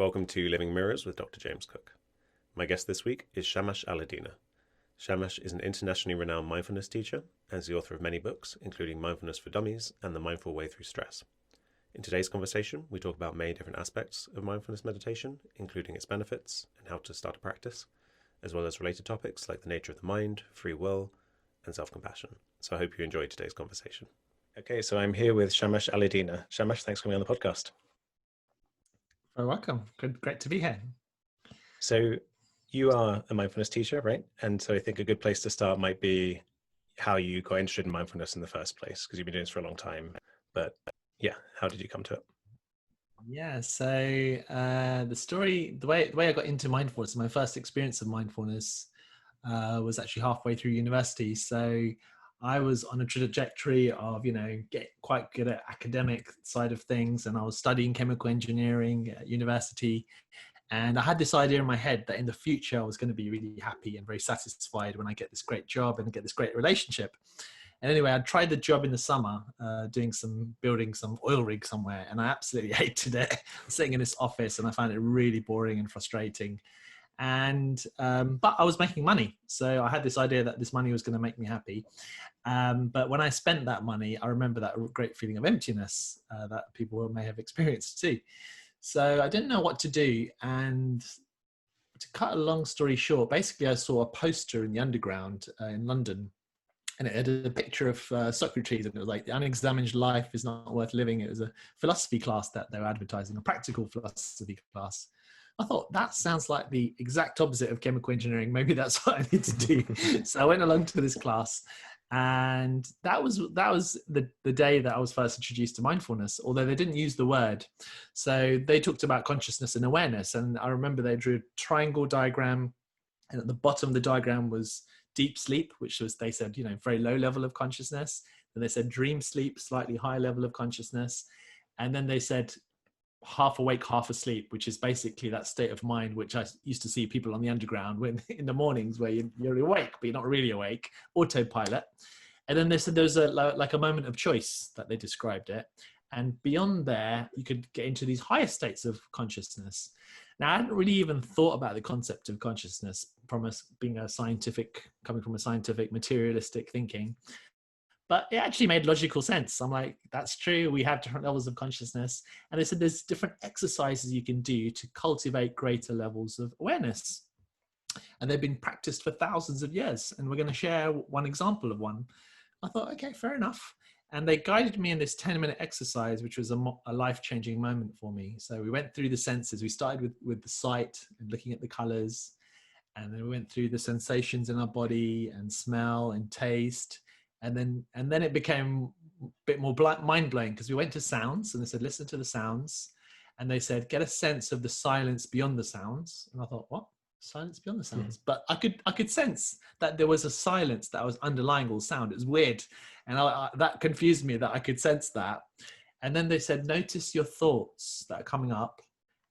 Welcome to Living Mirrors with Dr. James Cook. My guest this week is Shamash Alidina. Shamash is an internationally renowned mindfulness teacher and is the author of many books, including Mindfulness for Dummies and The Mindful Way Through Stress. In today's conversation, we talk about many different aspects of mindfulness meditation, including its benefits and how to start a practice, as well as related topics like the nature of the mind, free will, and self-compassion. So I hope you enjoyed today's conversation. Okay, so I'm here with Shamash Alidina. Shamash, thanks for coming on the podcast. You're welcome. Great to be here. So you are a mindfulness teacher, right? And so I think a good place to start might be how you got interested in mindfulness in the first place, because you've been doing this for a long time. But yeah, how did you come to it? Yeah, so the way I got into mindfulness, my first experience of mindfulness was actually halfway through university. So I was on a trajectory of, get quite good at academic side of things, and I was studying chemical engineering at university. And I had this idea in my head that in the future I was going to be really happy and very satisfied when I get this great job and get this great relationship. And anyway, I tried the job in the summer, building some oil rig somewhere, and I absolutely hated it. Sitting in this office, and I found it really boring and frustrating. And but I was making money, so I had this idea that this money was going to make me happy. But when I spent that money, I remember that great feeling of emptiness that people may have experienced too. So I didn't know what to do. And to cut a long story short, basically I saw a poster in the Underground in London, and it had a picture of Socrates, and it was like, the unexamined life is not worth living. It was a philosophy class that they were advertising, a practical philosophy class. I thought, that sounds like the exact opposite of chemical engineering. Maybe that's what I need to do. So I went along to this class, and that was the day that I was first introduced to mindfulness, although they didn't use the word. So they talked about consciousness and awareness. And I remember they drew a triangle diagram, and at the bottom of the diagram was deep sleep, which was, they said, very low level of consciousness. And they said dream sleep, slightly higher level of consciousness. And then they said half awake, half asleep, which is basically that state of mind which I used to see people on the Underground when in the mornings, where you're awake but you're not really awake, autopilot. And then they said there's like a moment of choice, that they described it, and beyond there you could get into these higher states of consciousness. Now, I hadn't really even thought about the concept of consciousness from us being coming from a scientific materialistic thinking. But it actually made logical sense. I'm like, that's true. We have different levels of consciousness. And they said there's different exercises you can do to cultivate greater levels of awareness. And they've been practiced for thousands of years. And we're going to share one example of one. I thought, okay, fair enough. And they guided me in this 10-minute exercise, which was a life-changing moment for me. So we went through the senses. We started with the sight and looking at the colors. And then we went through the sensations in our body and smell and taste. And then it became a bit more mind-blowing, because we went to sounds, and they said, listen to the sounds. And they said, get a sense of the silence beyond the sounds. And I thought, what? Silence beyond the sounds? But I could sense that there was a silence that was underlying all sound. It was weird. And that confused me, that I could sense that. And then they said, notice your thoughts that are coming up.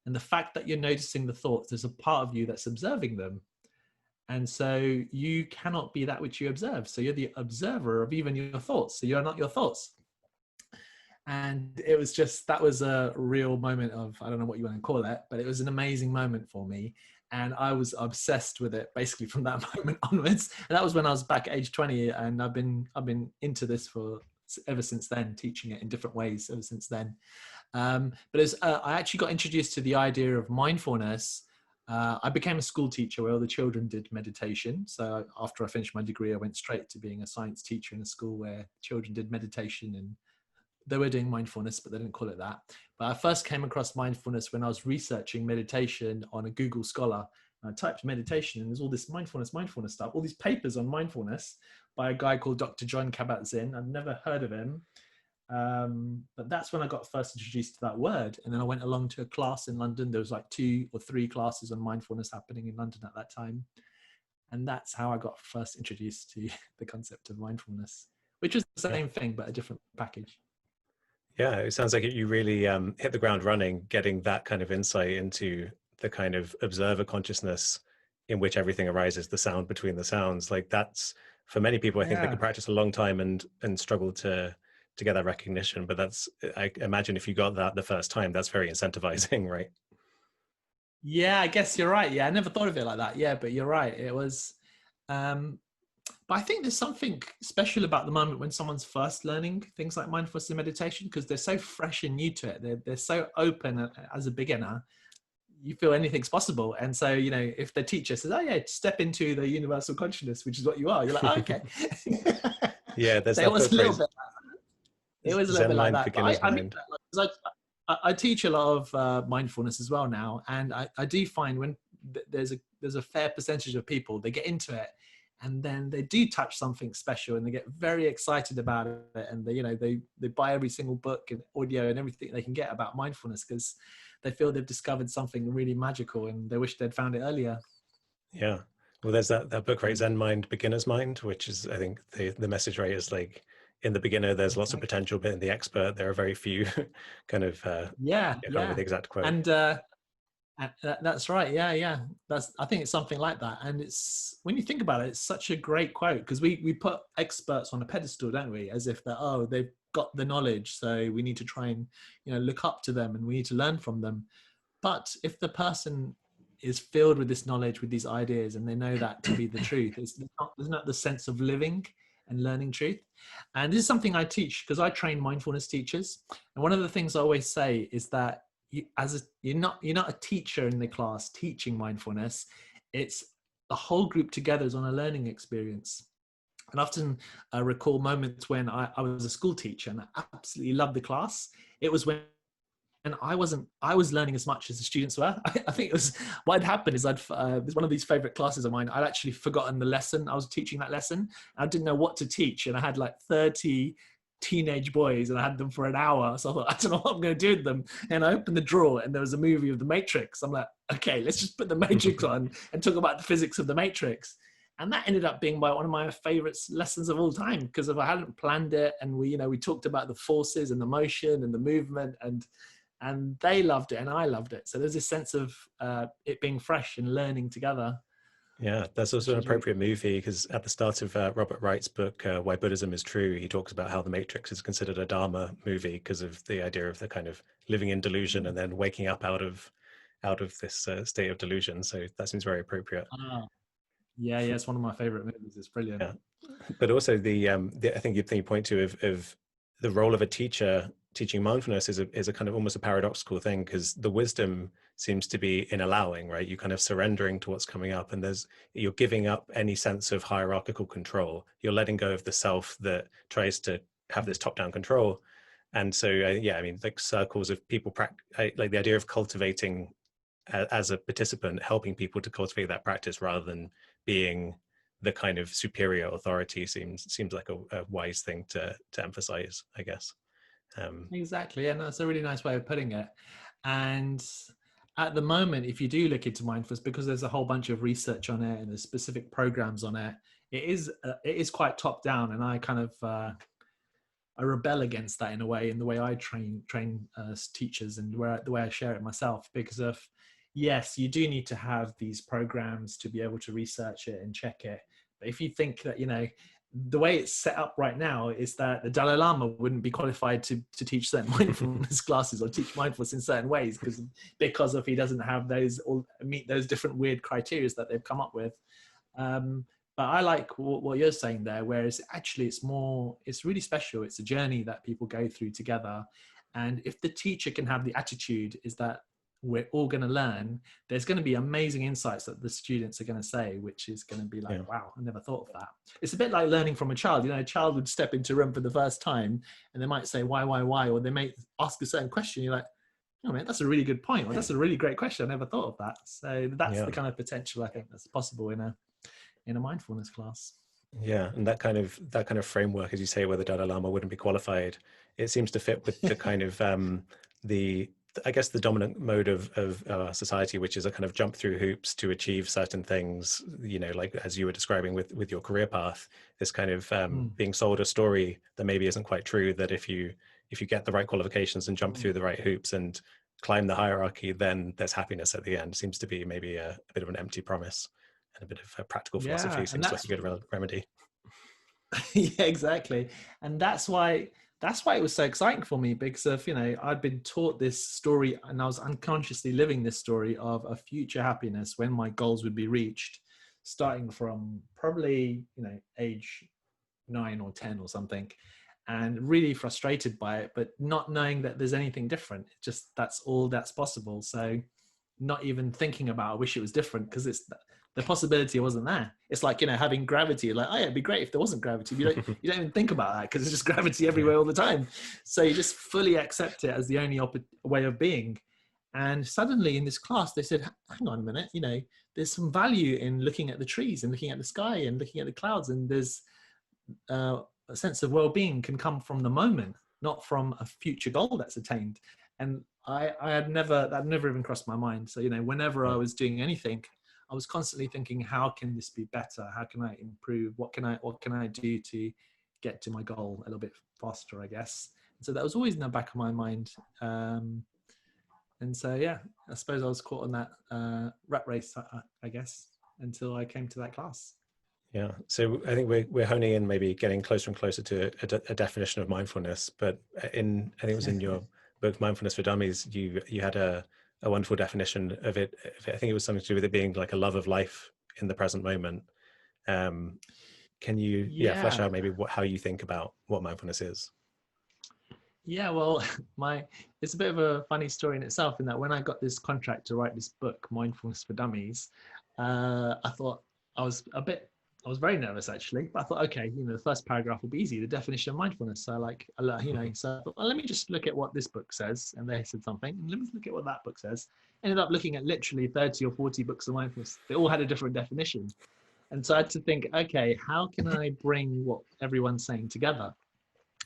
And the fact that you're noticing the thoughts, there's a part of you that's observing them. And so you cannot be that which you observe. So you're the observer of even your thoughts. So you're not your thoughts. And it was that was a real moment of, I don't know what you want to call it, but it was an amazing moment for me. And I was obsessed with it basically from that moment onwards. And that was when I was back at age 20. And I've been into this ever since then, teaching it in different ways ever since then. But I actually got introduced to the idea of mindfulness. I became a school teacher where all the children did meditation. So after I finished my degree, I went straight to being a science teacher in a school where children did meditation, and they were doing mindfulness, but they didn't call it that. But I first came across mindfulness when I was researching meditation on a Google Scholar. And I typed meditation, and there's all this mindfulness stuff, all these papers on mindfulness by a guy called Dr. John Kabat-Zinn. I've never heard of him. But that's when I got first introduced to that word. And then I went along to a class in London. There was like 2 or 3 classes on mindfulness happening in London at that time. And that's how I got first introduced to the concept of mindfulness, which was the same thing, but a different package. Yeah, it sounds like you really hit the ground running, getting that kind of insight into the kind of observer consciousness in which everything arises, the sound between the sounds. Like, that's, for many people, I think they could practice a long time and struggle to get that recognition. But I imagine if you got that the first time, that's very incentivizing, right? Yeah, I guess you're right. Yeah, I never thought of it like that. Yeah, but you're right. It was, um, but I think there's something special about the moment when someone's first learning things like mindfulness and meditation because they're so fresh and new to it. They're so open as a beginner. You feel anything's possible. And so, if the teacher says, "Oh yeah, step into the universal consciousness," which is what you are, you're like, "Oh, okay." Yeah, there's So it that was book a little phrase, bit. It was a little Zen bit like mind, that, but beginner's I mean, mind. like, I teach a lot of mindfulness as well now, and I do find when there's a fair percentage of people they get into it, and then they do touch something special, and they get very excited about it, and they buy every single book and audio and everything they can get about mindfulness because they feel they've discovered something really magical, and they wish they'd found it earlier. Yeah. Well, there's that book, right? Zen mind, beginner's mind, which is, I think the message, right, is like in the beginner, there's lots of Exactly. potential, but in the expert, there are very few kind of, Yeah, I can't remember yeah, the exact quote. and that's right. Yeah, yeah. I think it's something like that. And it's when you think about it, it's such a great quote because we put experts on a pedestal, don't we? As if they've got the knowledge, so we need to try and look up to them and we need to learn from them. But if the person is filled with this knowledge, with these ideas, and they know that to be the truth, there's not the sense of living and learning truth. And this is something I teach because I train mindfulness teachers. And one of the things I always say is that you're not a teacher in the class teaching mindfulness. It's the whole group together is on a learning experience. And often I recall moments when I was a school teacher and I absolutely loved the class. It was when and I was learning as much as the students were. I think it was what had happened is it was one of these favorite classes of mine. I'd actually forgotten the lesson. I was teaching that lesson. I didn't know what to teach. And I had like 30 teenage boys and I had them for an hour. So I thought, I don't know what I'm going to do with them. And I opened the drawer and there was a movie of the Matrix. I'm like, okay, let's just put the Matrix on and talk about the physics of the Matrix. And that ended up being one of my favorite lessons of all time because if I hadn't planned it and we talked about the forces and the motion and the movement and they loved it and I loved it. So there's this sense of it being fresh and learning together, Yeah, that's also which an was really appropriate movie because at the start of Robert Wright's book, Why Buddhism is True, he talks about how The Matrix is considered a Dharma movie because of the idea of the kind of living in delusion and then waking up out of this state of delusion. So that seems very appropriate. ah, yeah, yeah. It's one of my favorite movies. It's brilliant. Yeah, but also the I think you point to of the role of a teacher teaching mindfulness is a kind of almost a paradoxical thing because the wisdom seems to be in allowing, right? You kind of surrendering to what's coming up, and you're giving up any sense of hierarchical control. You're letting go of the self that tries to have this top-down control. And so yeah, I mean, like circles of people like the idea of cultivating as a participant, helping people to cultivate that practice rather than being the kind of superior authority seems like a wise thing to emphasize, I guess. Exactly, and that's a really nice way of putting it. And at the moment, if you do look into mindfulness, because there's a whole bunch of research on it and there's specific programs on it, it is quite top down, and I kind of I rebel against that in a way, in the way I train teachers and the way I share it myself. Because of yes, you do need to have these programs to be able to research it and check it. But if you think that the way it's set up right now is that the Dalai Lama wouldn't be qualified to teach certain mindfulness classes or teach mindfulness in certain ways because of he doesn't have those or meet those different weird criteria that they've come up with. Um, but I like what you're saying there, whereas actually it's really special. It's a journey that people go through together. And if the teacher can have the attitude is that we're all going to learn, there's going to be amazing insights that the students are going to say, which is going to be like, Yeah, wow, I never thought of that. It's a bit like learning from a child. A child would step into a room for the first time and they might say, why? Or they may ask a certain question. You're like, oh man, that's a really good point. Or that's a really great question. I never thought of that. So that's yeah, the kind of potential I think that's possible in a mindfulness class. yeah. And that kind of framework, as you say, where the Dalai Lama wouldn't be qualified, it seems to fit with the kind of the I guess the dominant mode of society, which is a kind of jump through hoops to achieve certain things. Like as you were describing with your career path, this kind of Mm, being sold a story that maybe isn't quite true. That if you get the right qualifications and jump mm. through the right hoops and climb the hierarchy, then there's happiness at the end. Seems to be maybe a bit of an empty promise, and a bit of a practical philosophy Yeah, and seems like a that's good remedy. yeah, exactly. And that's why that's why it was so exciting for me, because of, I'd been taught this story and I was unconsciously living this story of a future happiness when my goals would be reached, starting from probably, age 9 or 10 or something, and really frustrated by it, but not knowing that there's anything different. Just that's all that's possible. So not even thinking about, I wish it was different, because it's the possibility wasn't there. It's like, having gravity. Like, oh yeah, it'd be great if there wasn't gravity. You don't even think about that, because it's just gravity everywhere all the time. So you just fully accept it as the only way of being. And suddenly in this class, they said, hang on a minute, there's some value in looking at the trees and looking at the sky and looking at the clouds. And there's a sense of well-being can come from the moment, not from a future goal that's attained. And that never even crossed my mind. So, whenever I was doing anything, I was constantly thinking, how can this be better? How can I improve? What can I do to get to my goal a little bit faster, I guess? And so that was always in the back of my mind. And so, yeah, I suppose I was caught on that rat race, I guess, until I came to that class. Yeah, so I think we're honing in, maybe getting closer and closer to a definition of mindfulness. But I think it was in your book, Mindfulness for Dummies, you had a wonderful definition of it. I think it was something to do with it being like a love of life in the present moment. Can you, flesh out maybe how you think about what mindfulness is? Yeah, well, it's a bit of a funny story in itself, in that when I got this contract to write this book, Mindfulness for Dummies, I thought I was very nervous actually, but I thought, okay, the first paragraph will be easy, the definition of mindfulness. So so I thought, well, let me just look at what this book says. And they said something, and let me look at what that book says. Ended up looking at literally 30 or 40 books of mindfulness. They all had a different definition. And so I had to think, okay, how can I bring what everyone's saying together?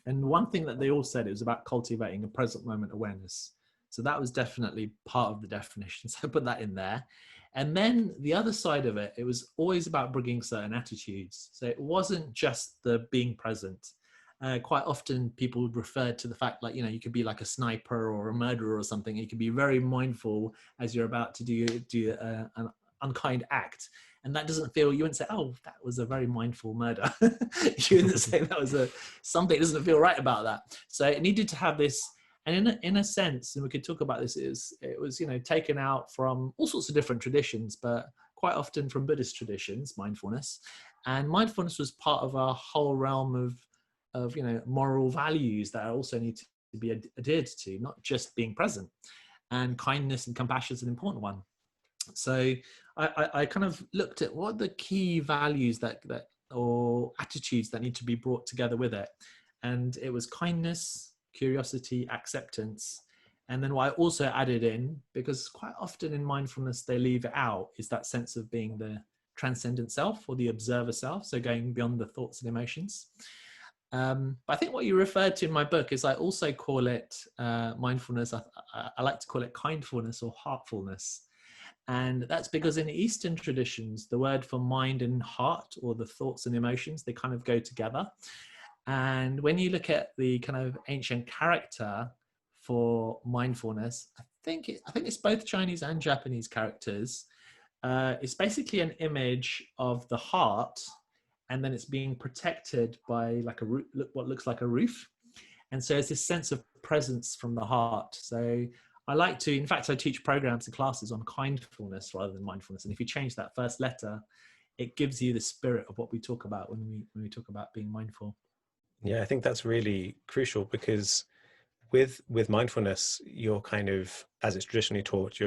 And one thing that they all said, it was about cultivating a present moment awareness. So that was definitely part of the definition. So I put that in there. And then the other side of it, it was always about bringing certain attitudes. So it wasn't just the being present. Quite often people would refer to the fact, like, you could be like a sniper or a murderer or something. You could be very mindful as you're about to do an unkind act. And that doesn't feel, you wouldn't say, oh, that was a very mindful murder. You wouldn't say that was something that doesn't feel right about that. So it needed to have this, and in a sense, and we could talk about this, it was taken out from all sorts of different traditions, but quite often from Buddhist traditions, mindfulness. And mindfulness was part of a whole realm of moral values that also need to be adhered to, not just being present. And kindness and compassion is an important one. So I kind of looked at what are the key values that or attitudes that need to be brought together with it. And it was kindness, curiosity, acceptance. And then what I also added in, because quite often in mindfulness, they leave it out, is that sense of being the transcendent self or the observer self. So going beyond the thoughts and emotions. But I think what you referred to in my book is, I also call it mindfulness. I like to call it kindfulness or heartfulness. And that's because in Eastern traditions, the word for mind and heart, or the thoughts and emotions, they kind of go together. And when you look at the kind of ancient character for mindfulness, I think it's both Chinese and Japanese characters. It's basically an image of the heart, and then it's being protected by like what looks like a roof. And so it's this sense of presence from the heart. So I like to, in fact, I teach programs and classes on kindfulness rather than mindfulness. And if you change that first letter, it gives you the spirit of what we talk about when we talk about being mindful. Yeah, I think that's really crucial, because with mindfulness, you're kind of, as it's traditionally taught,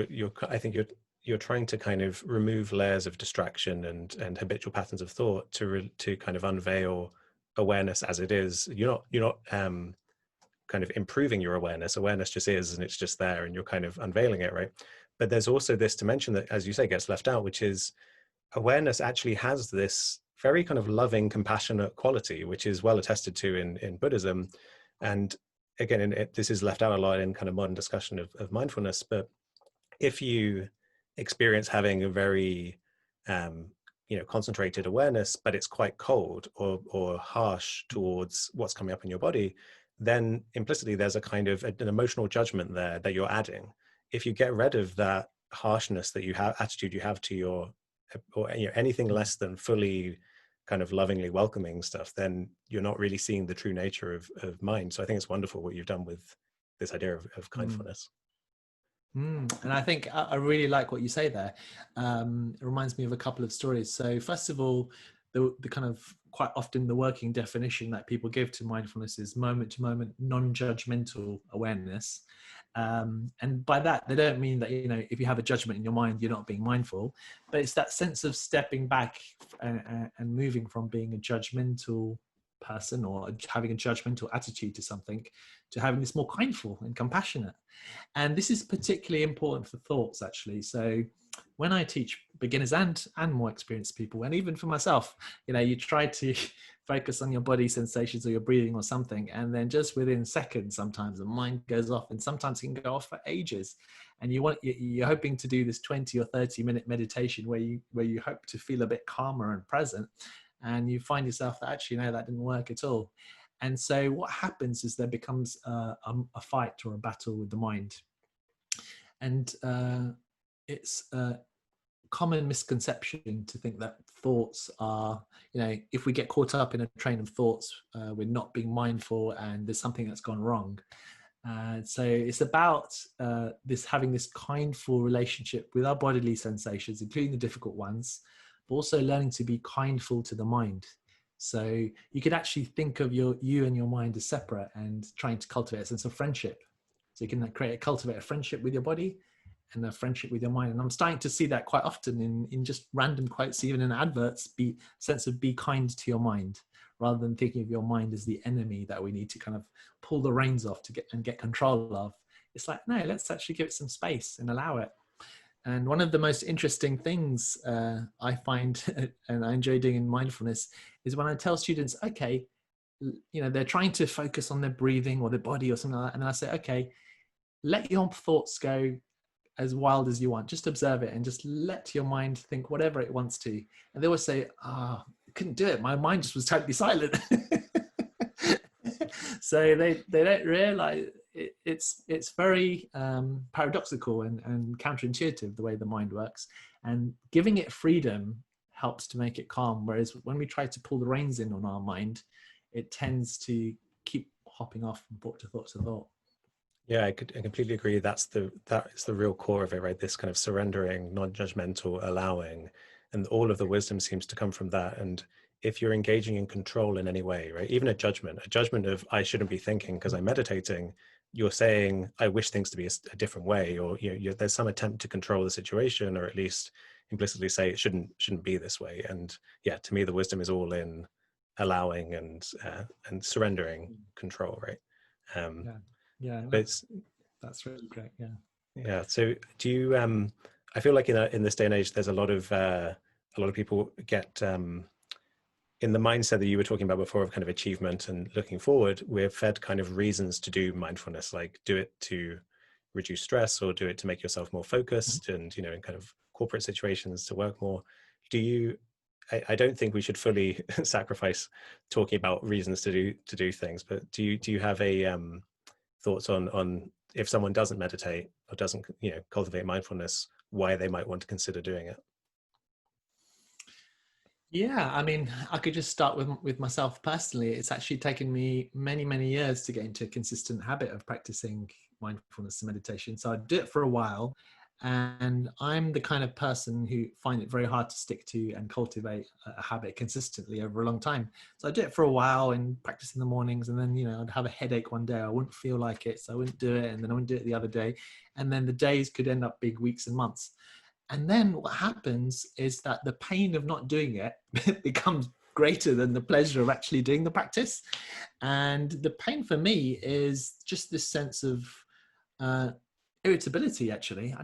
I think you're trying to kind of remove layers of distraction and habitual patterns of thought to kind of unveil awareness as it is. You're not kind of improving your awareness. Awareness just is, and it's just there, and you're kind of unveiling it, right? But there's also this dimension that, as you say, gets left out, which is awareness actually has this very kind of loving, compassionate quality, which is well attested to in Buddhism. And again, this is left out a lot in kind of modern discussion of mindfulness. But if you experience having a very concentrated awareness, but it's quite cold or harsh towards what's coming up in your body, then implicitly there's a kind of an emotional judgment there that you're adding. If you get rid of that harshness that you have, attitude you have to your, or anything less than fully kind of lovingly welcoming stuff, then you're not really seeing the true nature of mind. So I think it's wonderful what you've done with this idea of Mm. kindfulness. And I think I really like what you say there. It reminds me of a couple of stories. So first of all, the kind of quite often the working definition that people give to mindfulness is moment to moment, non-judgmental awareness. And by that, they don't mean that, you know, if you have a judgment in your mind, you're not being mindful, but it's that sense of stepping back and moving from being a judgmental person or having a judgmental attitude to something to having this more kindful and compassionate. And this is particularly important for thoughts, actually. So when I teach beginners and more experienced people, and even for myself, you know, you try to focus on your body sensations or your breathing or something, and then just within seconds, sometimes the mind goes off, and sometimes it can go off for ages. And you're hoping to do this 20 or 30-minute meditation where you hope to feel a bit calmer and present, and you find yourself that actually, no, that didn't work at all. And so what happens is there becomes a fight or a battle with the mind. And it's a common misconception to think that thoughts are, you know, if we get caught up in a train of thoughts, we're not being mindful and there's something that's gone wrong. So it's about having this kindful relationship with our bodily sensations, including the difficult ones, but also learning to be kindful to the mind. So you could actually think of you and your mind as separate and trying to cultivate a sense of friendship. So you can cultivate a friendship with your body and a friendship with your mind. And I'm starting to see that quite often in just random quotes, even in adverts, sense of be kind to your mind, rather than thinking of your mind as the enemy that we need to kind of pull the reins off to get control of. It's like, no, let's actually give it some space and allow it. And one of the most interesting things I find, and I enjoy doing in mindfulness, is when I tell students, okay, you know, they're trying to focus on their breathing or their body or something like that. And then I say, okay, let your thoughts go as wild as you want. Just observe it and just let your mind think whatever it wants to. And they always say, I couldn't do it. My mind just was totally silent. So they don't realize it's very paradoxical and counterintuitive the way the mind works, and giving it freedom helps to make it calm. Whereas when we try to pull the reins in on our mind, it tends to keep hopping off from thought to thought to thought. Yeah, I completely agree. That is the real core of it, right? This kind of surrendering, non-judgmental, allowing, and all of the wisdom seems to come from that. And if you're engaging in control in any way, right, even a judgment of I shouldn't be thinking because I'm meditating, you're saying I wish things to be a different way, or there's some attempt to control the situation, or at least implicitly say it shouldn't be this way. And yeah, to me, the wisdom is all in allowing and surrendering control, right? Yeah, yeah, But that's really great. Yeah. yeah. So do you? I feel like in this day and age, there's a lot of people get in the mindset that you were talking about before of kind of achievement and looking forward. We're fed kind of reasons to do mindfulness, like do it to reduce stress or do it to make yourself more focused, and in kind of corporate situations to work more. Do you? I don't think we should fully sacrifice talking about reasons to do things, but do you have a thoughts on if someone doesn't meditate or doesn't cultivate mindfulness, why they might want to consider doing it? Yeah, I mean, I could just start with myself personally. It's actually taken me many years to get into a consistent habit of practicing mindfulness and meditation. So I did it for a while, and I'm the kind of person who find it very hard to stick to and cultivate a habit consistently over a long time. So I did it for a while and practice in the mornings, and then I'd have a headache one day. I wouldn't feel like it, so I wouldn't do it, and then I wouldn't do it the other day, and then the days could end up being weeks and months. And then what happens is that the pain of not doing it becomes greater than the pleasure of actually doing the practice. And the pain for me is just this sense of uh, irritability. Actually,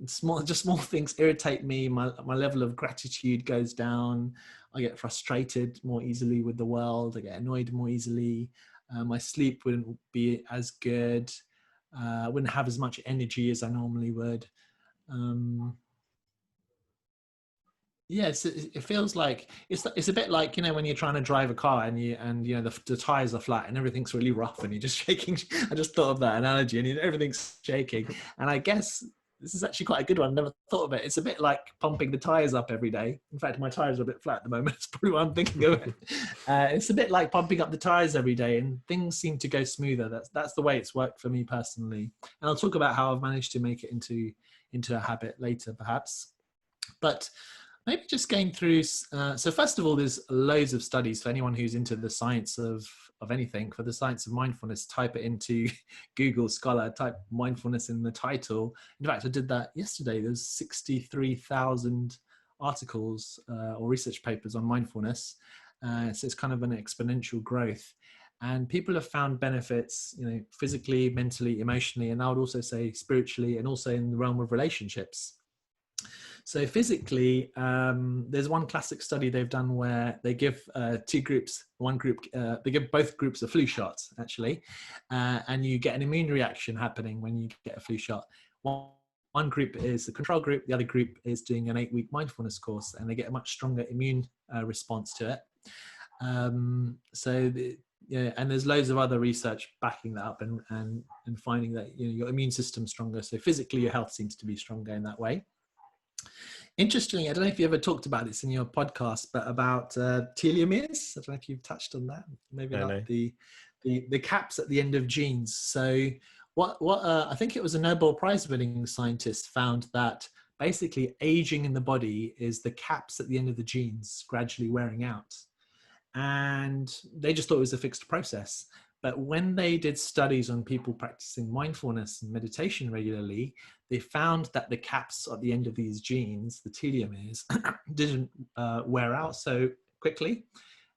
small things irritate me. My level of gratitude goes down. I get frustrated more easily with the world. I get annoyed more easily. My sleep wouldn't be as good. I wouldn't have as much energy as I normally would. Um, Yes, it feels like it's a bit like when you're trying to drive a car and the tires are flat and everything's really rough and you're just shaking. I just thought of that analogy, and everything's shaking. And I guess this is actually quite a good one. I never thought of it. It's a bit like pumping the tires up every day. In fact, my tires are a bit flat at the moment. It's probably what I'm thinking of it. It's a bit like pumping up the tires every day, and things seem to go smoother. That's the way it's worked for me personally. And I'll talk about how I've managed to make it into a habit later, perhaps. But maybe just going through. So first of all, there's loads of studies for anyone who's into the science of anything. For the science of mindfulness, type it into Google Scholar, type mindfulness in the title. In fact, I did that yesterday. There's 63,000 articles or research papers on mindfulness. So it's kind of an exponential growth. And people have found benefits, you know, physically, mentally, emotionally, and I would also say spiritually, and also in the realm of relationships. So physically, there's one classic study they've done where they give two groups, one group, they give both groups a flu shot, actually, and you get an immune reaction happening when you get a flu shot. One group is the control group, the other group is doing an 8-week mindfulness course, and they get a much stronger immune response to it. Yeah, and there's loads of other research backing that up and finding that, you know, your immune system's stronger. So physically, your health seems to be stronger in that way. Interestingly, I don't know if you ever talked about this in your podcast, but about telomeres. I don't know if you've touched on that. Maybe not. No. The caps at the end of genes. So what I think it was a Nobel Prize winning scientist found that basically aging in the body is the caps at the end of the genes gradually wearing out. And they just thought it was a fixed process. But when they did studies on people practicing mindfulness and meditation regularly, they found that the caps at the end of these genes, the telomeres, didn't wear out so quickly.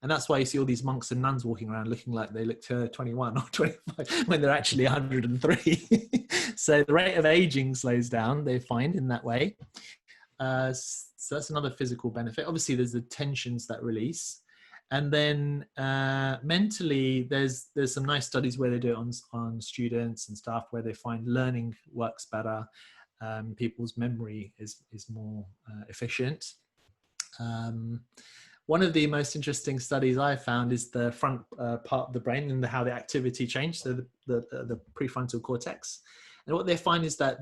And that's why you see all these monks and nuns walking around looking like they look 21 or 25 when they're actually 103. So the rate of aging slows down, they find, in that way. So that's another physical benefit. Obviously, there's the tensions that release. And then mentally, there's some nice studies where they do it on students and stuff, where they find learning works better. People's memory is more efficient. One of the most interesting studies I found is the front part of the brain and how the activity changed, so the prefrontal cortex. And what they find is that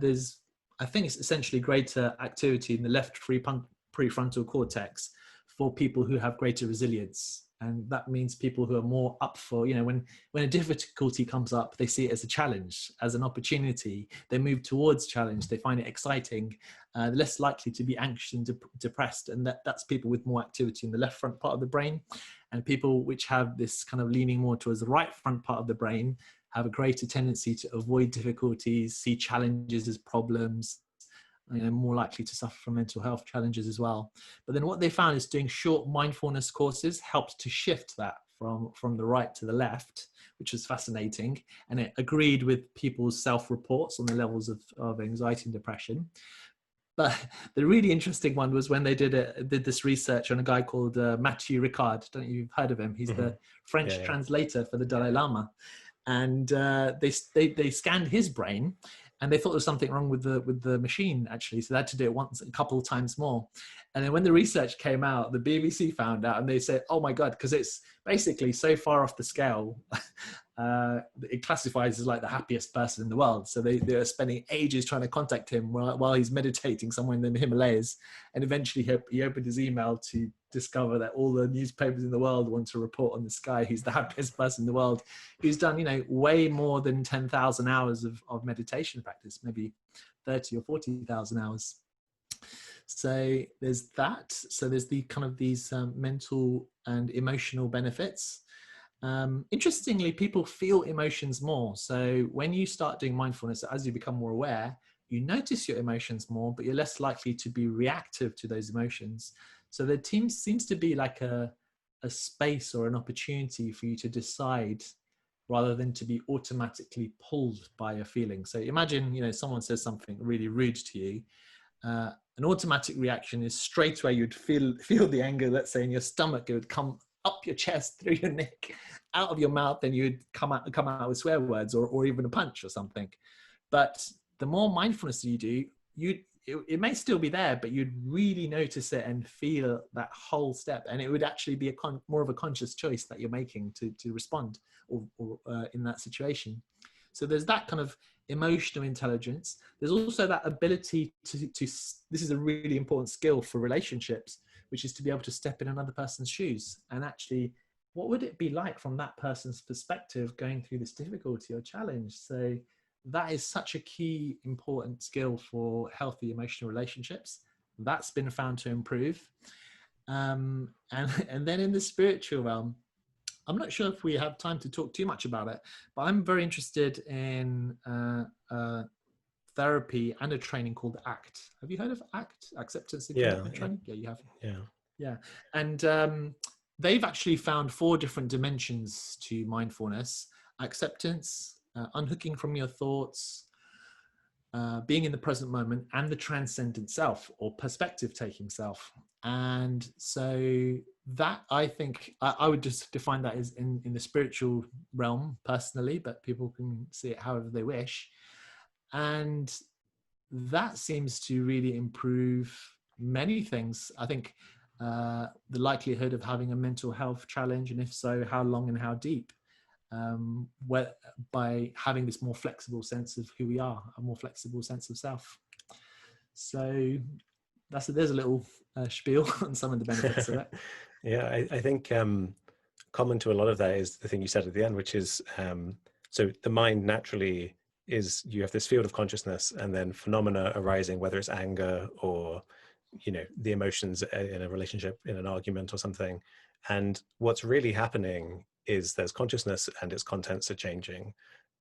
I think it's essentially greater activity in the left prefrontal cortex for people who have greater resilience. And that means people who are more up for, you know, when a difficulty comes up, they see it as a challenge, as an opportunity. They move towards challenge. They find it exciting. They're less likely to be anxious and depressed. And that's people with more activity in the left front part of the brain. And people which have this kind of leaning more towards the right front part of the brain have a greater tendency to avoid difficulties, see challenges as problems, you know, more likely to suffer from mental health challenges as well. But then what they found is doing short mindfulness courses helped to shift that from the right to the left, which was fascinating. And it agreed with people's self-reports on the levels of anxiety and depression. But the really interesting one was when they did this research on a guy called Mathieu Ricard. Don't know if you've heard of him. He's the French translator for the Dalai Lama. And they scanned his brain, and they thought there was something wrong with the machine, actually. So they had to do it a couple of times more. And then when the research came out, the BBC found out, and they said, oh my God, because it's basically so far off the scale. It classifies as like the happiest person in the world. So they're spending ages trying to contact him while he's meditating somewhere in the Himalayas. And eventually he opened his email to discover that all the newspapers in the world want to report on this guy who's the happiest person in the world, who's done, you know, way more than 10,000 hours of meditation practice, maybe 30 or 40,000 hours. So there's that. So there's the kind of these mental and emotional benefits. Interestingly, people feel emotions more. So when you start doing mindfulness, as you become more aware, you notice your emotions more, but you're less likely to be reactive to those emotions. So there seems to be like a space or an opportunity for you to decide rather than to be automatically pulled by a feeling. So imagine, you know, someone says something really rude to you. An automatic reaction is straight away you'd feel the anger, let's say in your stomach, it would come up your chest, through your neck, out of your mouth, and you'd come out with swear words or even a punch or something. But the more mindfulness you do, it may still be there, but you'd really notice it and feel that whole step, and it would actually be more of a conscious choice that you're making to respond or in that situation. So there's that kind of emotional intelligence. There's also that ability to this is a really important skill for relationships, which is to be able to step in another person's shoes and actually, what would it be like from that person's perspective going through this difficulty or challenge? So that is such a key important skill for healthy emotional relationships. That's been found to improve. And then in the spiritual realm, I'm not sure if we have time to talk too much about it, but I'm very interested in therapy and a training called ACT. Have you heard of ACT? Acceptance and Commitment Training? Yeah, you have. Yeah. Yeah. And they've actually found 4 different dimensions to mindfulness: acceptance, unhooking from your thoughts, being in the present moment, and the transcendent self, or perspective taking self. And so that, I think, I would just define that as in the spiritual realm personally, but people can see it however they wish. And that seems to really improve many things. I think the likelihood of having a mental health challenge, and if so, how long and how deep, by having this more flexible sense of who we are, a more flexible sense of self. So there's a little spiel on some of the benefits of it. Yeah, I think common to a lot of that is the thing you said at the end, which is so the mind naturally is, you have this field of consciousness and then phenomena arising, whether it's anger or, you know, the emotions in a relationship, in an argument or something. And what's really happening is there's consciousness and its contents are changing.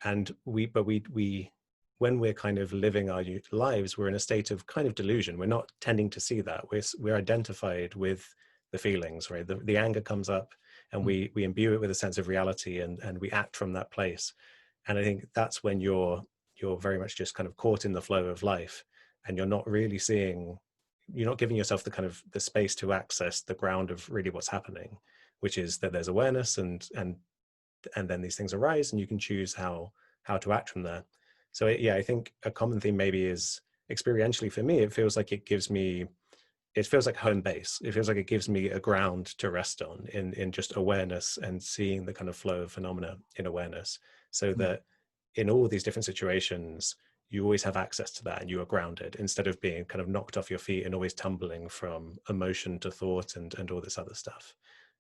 And we when we're kind of living our lives, we're in a state of kind of delusion. We're not tending to see that. We're identified with the feelings, right? The anger comes up and we imbue it with a sense of reality, and we act from that place. And I think that's when you're very much just kind of caught in the flow of life, and you're not really seeing, you're not giving yourself the kind of the space to access the ground of really what's happening, which is that there's awareness, and then these things arise and you can choose how to act from there. So yeah, I think a common theme maybe is, experientially for me, it feels like it feels like home base. It feels like it gives me a ground to rest on in just awareness and seeing the kind of flow of phenomena in awareness, so that in all these different situations, you always have access to that and you are grounded, instead of being kind of knocked off your feet and always tumbling from emotion to thought and all this other stuff.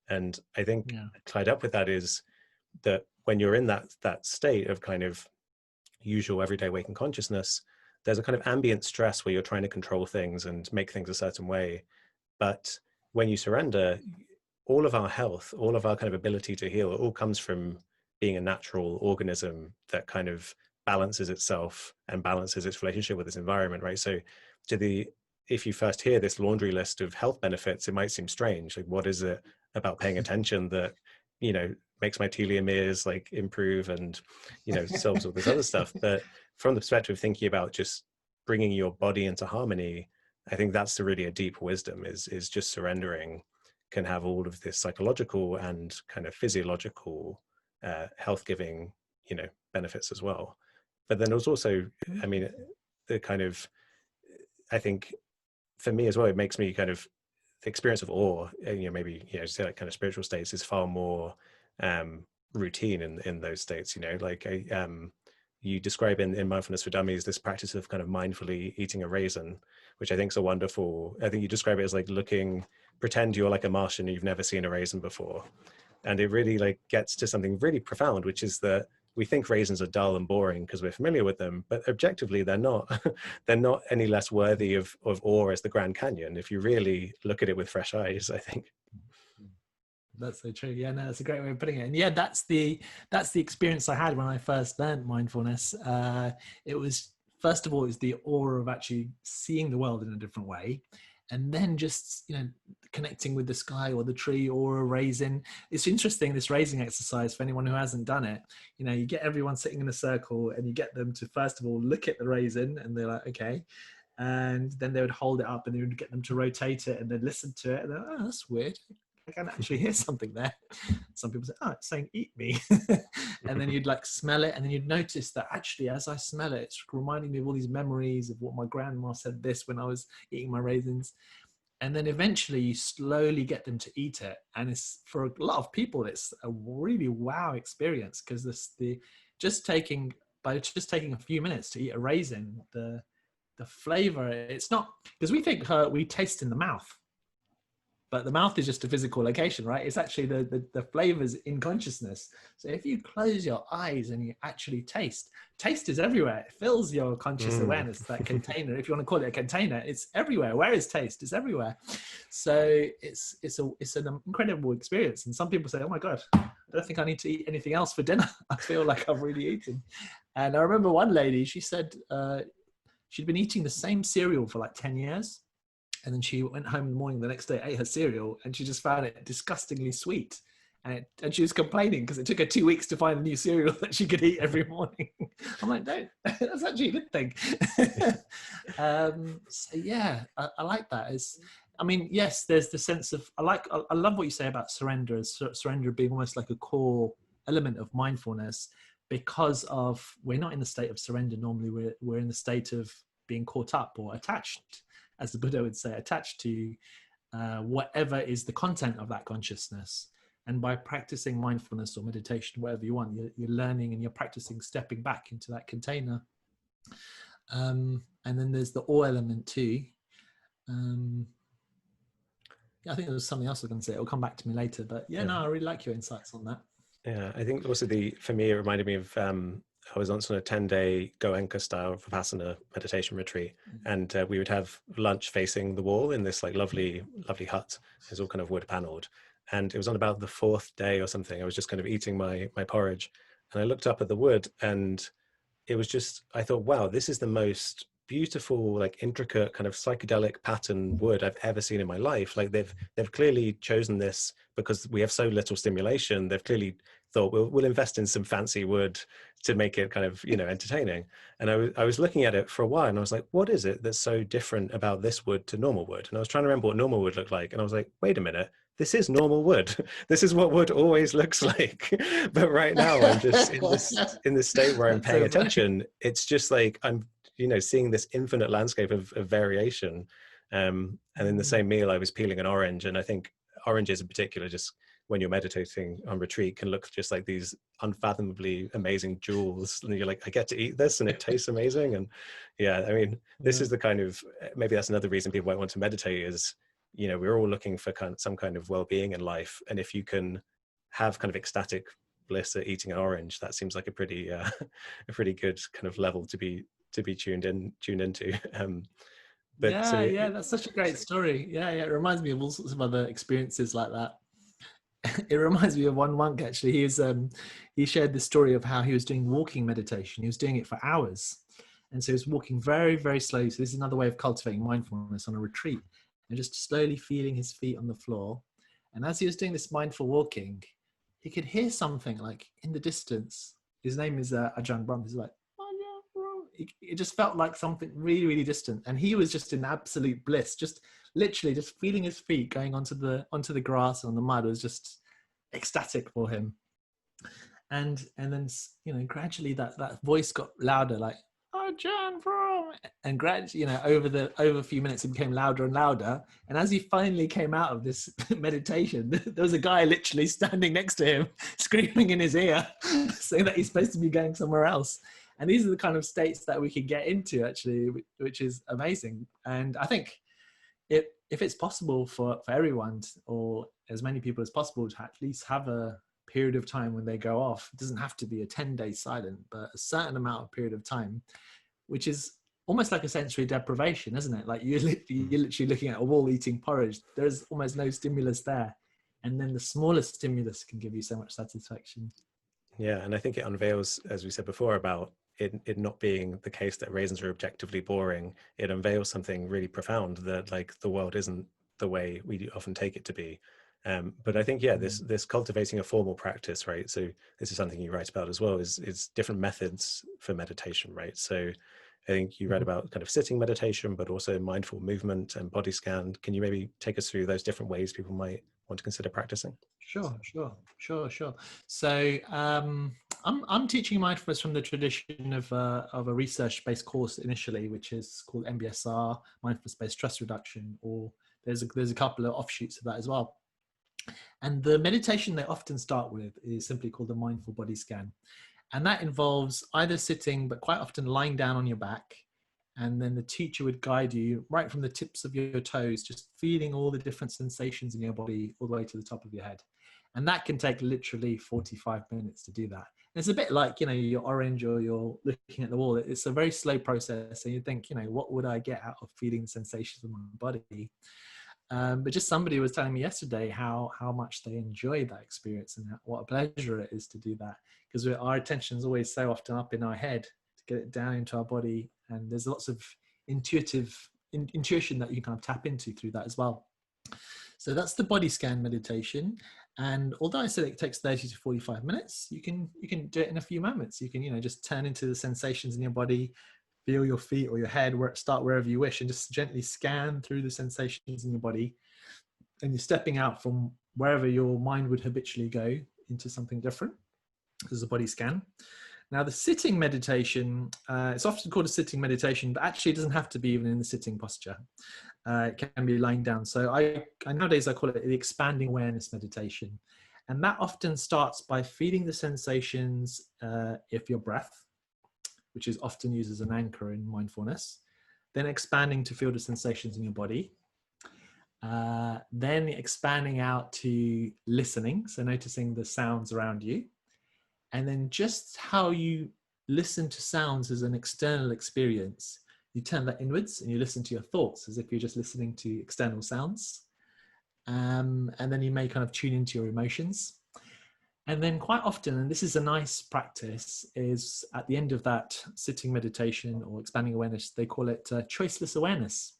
And I think tied up with that is that when you're in that state of kind of usual everyday waking consciousness, there's a kind of ambient stress where you're trying to control things and make things a certain way. But when you surrender, all of our health, all of our kind of ability to heal, it all comes from being a natural organism that kind of balances itself and balances its relationship with its environment, right? So if you first hear this laundry list of health benefits, it might seem strange. Like, what is it about paying attention that, you know, makes my telomeres like improve and, you know, solves all this other stuff? But from the perspective of thinking about just bringing your body into harmony, I think that's really a deep wisdom, is just surrendering can have all of this psychological and kind of physiological health giving, you know, benefits as well. But then there's also, I mean, the kind of, I think for me as well, it makes me kind of, the experience of awe, you know, maybe, you know, say like kind of spiritual states is far more routine in those states, you know, like you describe in Mindfulness for Dummies this practice of kind of mindfully eating a raisin, which I think is a wonderful, I think you describe it as like pretend you're like a Martian and you've never seen a raisin before. And it really like gets to something really profound, which is that we think raisins are dull and boring because we're familiar with them, but objectively they're not. They're not any less worthy of awe as the Grand Canyon if you really look at it with fresh eyes, I think. That's so true. Yeah, no, that's a great way of putting it. And yeah, that's the experience I had when I first learned mindfulness. It was, first of all, it's the awe of actually seeing the world in a different way, and then just, you know, connecting with the sky or the tree or a raisin. It's interesting, this raising exercise, for anyone who hasn't done it. You know, you get everyone sitting in a circle and you get them to first of all look at the raisin, and they're like, okay. And then they would hold it up and they would get them to rotate it and then listen to it. And they're, oh, that's weird. I can actually hear something there. Some people say, oh, it's saying eat me. And then you'd like smell it, and then you'd notice that actually as I smell it, it's reminding me of all these memories of what my grandma said this when I was eating my raisins. And then eventually you slowly get them to eat it. And it's, for a lot of people, it's a really wow experience, because just taking by just taking a few minutes to eat a raisin, the flavor, it's not, because we think we taste in the mouth, but the mouth is just a physical location, right? It's actually the flavors in consciousness. So if you close your eyes and you actually taste is everywhere. It fills your conscious awareness, that container. If you want to call it a container, it's everywhere. Where is taste? It's everywhere. So it's an incredible experience. And some people say, oh my God, I don't think I need to eat anything else for dinner. I feel like I've really eaten. And I remember one lady, she said she'd been eating the same cereal for like 10 years. And then she went home in the morning the next day, ate her cereal, and she just found it disgustingly sweet. And she was complaining because it took her 2 weeks to find a new cereal that she could eat every morning. I'm like, no, that's actually a good thing. So yeah, I like that. I mean, yes, there's the sense of, I love what you say about surrender, as surrender being almost like a core element of mindfulness, because we're not in the state of surrender normally. We're in the state of being caught up or attached, as the Buddha would say, attached to whatever is the content of that consciousness. And by practicing mindfulness or meditation, whatever you want, you're learning and you're practicing stepping back into that container. And then there's the awe element too. I think there was something else I was going to say. It'll come back to me later. But yeah, no, I really like your insights on that. Yeah, I think also for me, it reminded me of, I was on a 10-day Goenka style Vipassana meditation retreat, and we would have lunch facing the wall in this like lovely hut. It's all kind of wood paneled. And it was on about the 4th day or something. I was just kind of eating my porridge, and I looked up at the wood, and it was just, I thought, wow, this is the most beautiful, like intricate kind of psychedelic pattern wood I've ever seen in my life. Like they've clearly chosen this because we have so little stimulation. They've clearly thought we'll invest in some fancy wood to make it kind of, entertaining. And I was looking at it for a while, and I was like, what is it that's so different about this wood to normal wood? And I was trying to remember what normal wood looked like, and I was like, wait a minute, this is normal wood. This is what wood always looks like. But right now I'm just in this state where I'm paying attention. It's just like I'm seeing this infinite landscape of variation. And in the same meal I was peeling an orange, and I think oranges in particular, just when you're meditating on retreat, can look just like these unfathomably amazing jewels, and you're like, I get to eat this and it tastes amazing. And yeah, I mean, this is the kind of, maybe that's another reason people might want to meditate is, we're all looking for some kind of well-being in life, and if you can have kind of ecstatic bliss at eating an orange, that seems like a pretty good kind of level to be tuned into. But yeah, that's such a great story. Yeah, it reminds me of all sorts of other experiences like that. It reminds me of one monk, actually. He shared the story of how he was doing walking meditation. He was doing it for hours, and so he was walking very, very slowly. So this is another way of cultivating mindfulness on a retreat, and just slowly feeling his feet on the floor. And as he was doing this mindful walking, he could hear something like in the distance. His name is Ajahn Brahm. He's like, it just felt like something really, really distant, and he was just in absolute bliss, just literally just feeling his feet going onto the grass, on the mud. It was just ecstatic for him. And then gradually that voice got louder, like, oh, John Brahm, and gradually over a few minutes it became louder and louder. And as he finally came out of this meditation, there was a guy literally standing next to him screaming in his ear saying that he's supposed to be going somewhere else. And these are the kind of states that we can get into, actually, which is amazing. And I think if it's possible for everyone, or as many people as possible, to at least have a period of time when they go off, it doesn't have to be a 10-day silent, but a certain amount of period of time, which is almost like a sensory deprivation, isn't it? Like you're literally looking at a wall eating porridge. There's almost no stimulus there. And then the smallest stimulus can give you so much satisfaction. Yeah, and I think it unveils, as we said before, about it not being the case that raisins are objectively boring. It unveils something really profound, that like the world isn't the way we often take it to be. But I think, this cultivating a formal practice, right? So this is something you write about as well, is different methods for meditation, right? So I think you read about kind of sitting meditation, but also mindful movement and body scan. Can you maybe take us through those different ways people might want to consider practicing? Sure. So I'm teaching mindfulness from the tradition of a research-based course initially, which is called MBSR, Mindfulness-Based Stress Reduction, or there's a couple of offshoots of that as well. And the meditation they often start with is simply called the mindful body scan. And that involves either sitting, but quite often lying down on your back. And then the teacher would guide you right from the tips of your toes, just feeling all the different sensations in your body all the way to the top of your head. And that can take literally 45 minutes to do that. And it's a bit like, you're orange or you're looking at the wall. It's a very slow process. And you think, what would I get out of feeling the sensations of my body? But just somebody was telling me yesterday how much they enjoy that experience and what a pleasure it is to do that, because our attention is always so often up in our head to get it down into our body, and there's lots of intuition that you can kind of tap into through that as well. So that's the body scan meditation. And although I said it takes 30 to 45 minutes, you can do it in a few moments. You can just turn into the sensations in your body, feel your feet or your head, start wherever you wish, and just gently scan through the sensations in your body. And you're stepping out from wherever your mind would habitually go into something different. This is a body scan. Now, the sitting meditation, it's often called a sitting meditation, but actually it doesn't have to be even in the sitting posture. It can be lying down. So nowadays I call it the expanding awareness meditation. And that often starts by feeling the sensations of your breath, which is often used as an anchor in mindfulness, then expanding to feel the sensations in your body, then expanding out to listening, so noticing the sounds around you, and then just how you listen to sounds as an external experience. You turn that inwards and you listen to your thoughts as if you're just listening to external sounds. And then you may kind of tune into your emotions. And then quite often, and this is a nice practice, is at the end of that sitting meditation or expanding awareness, they call it choiceless awareness.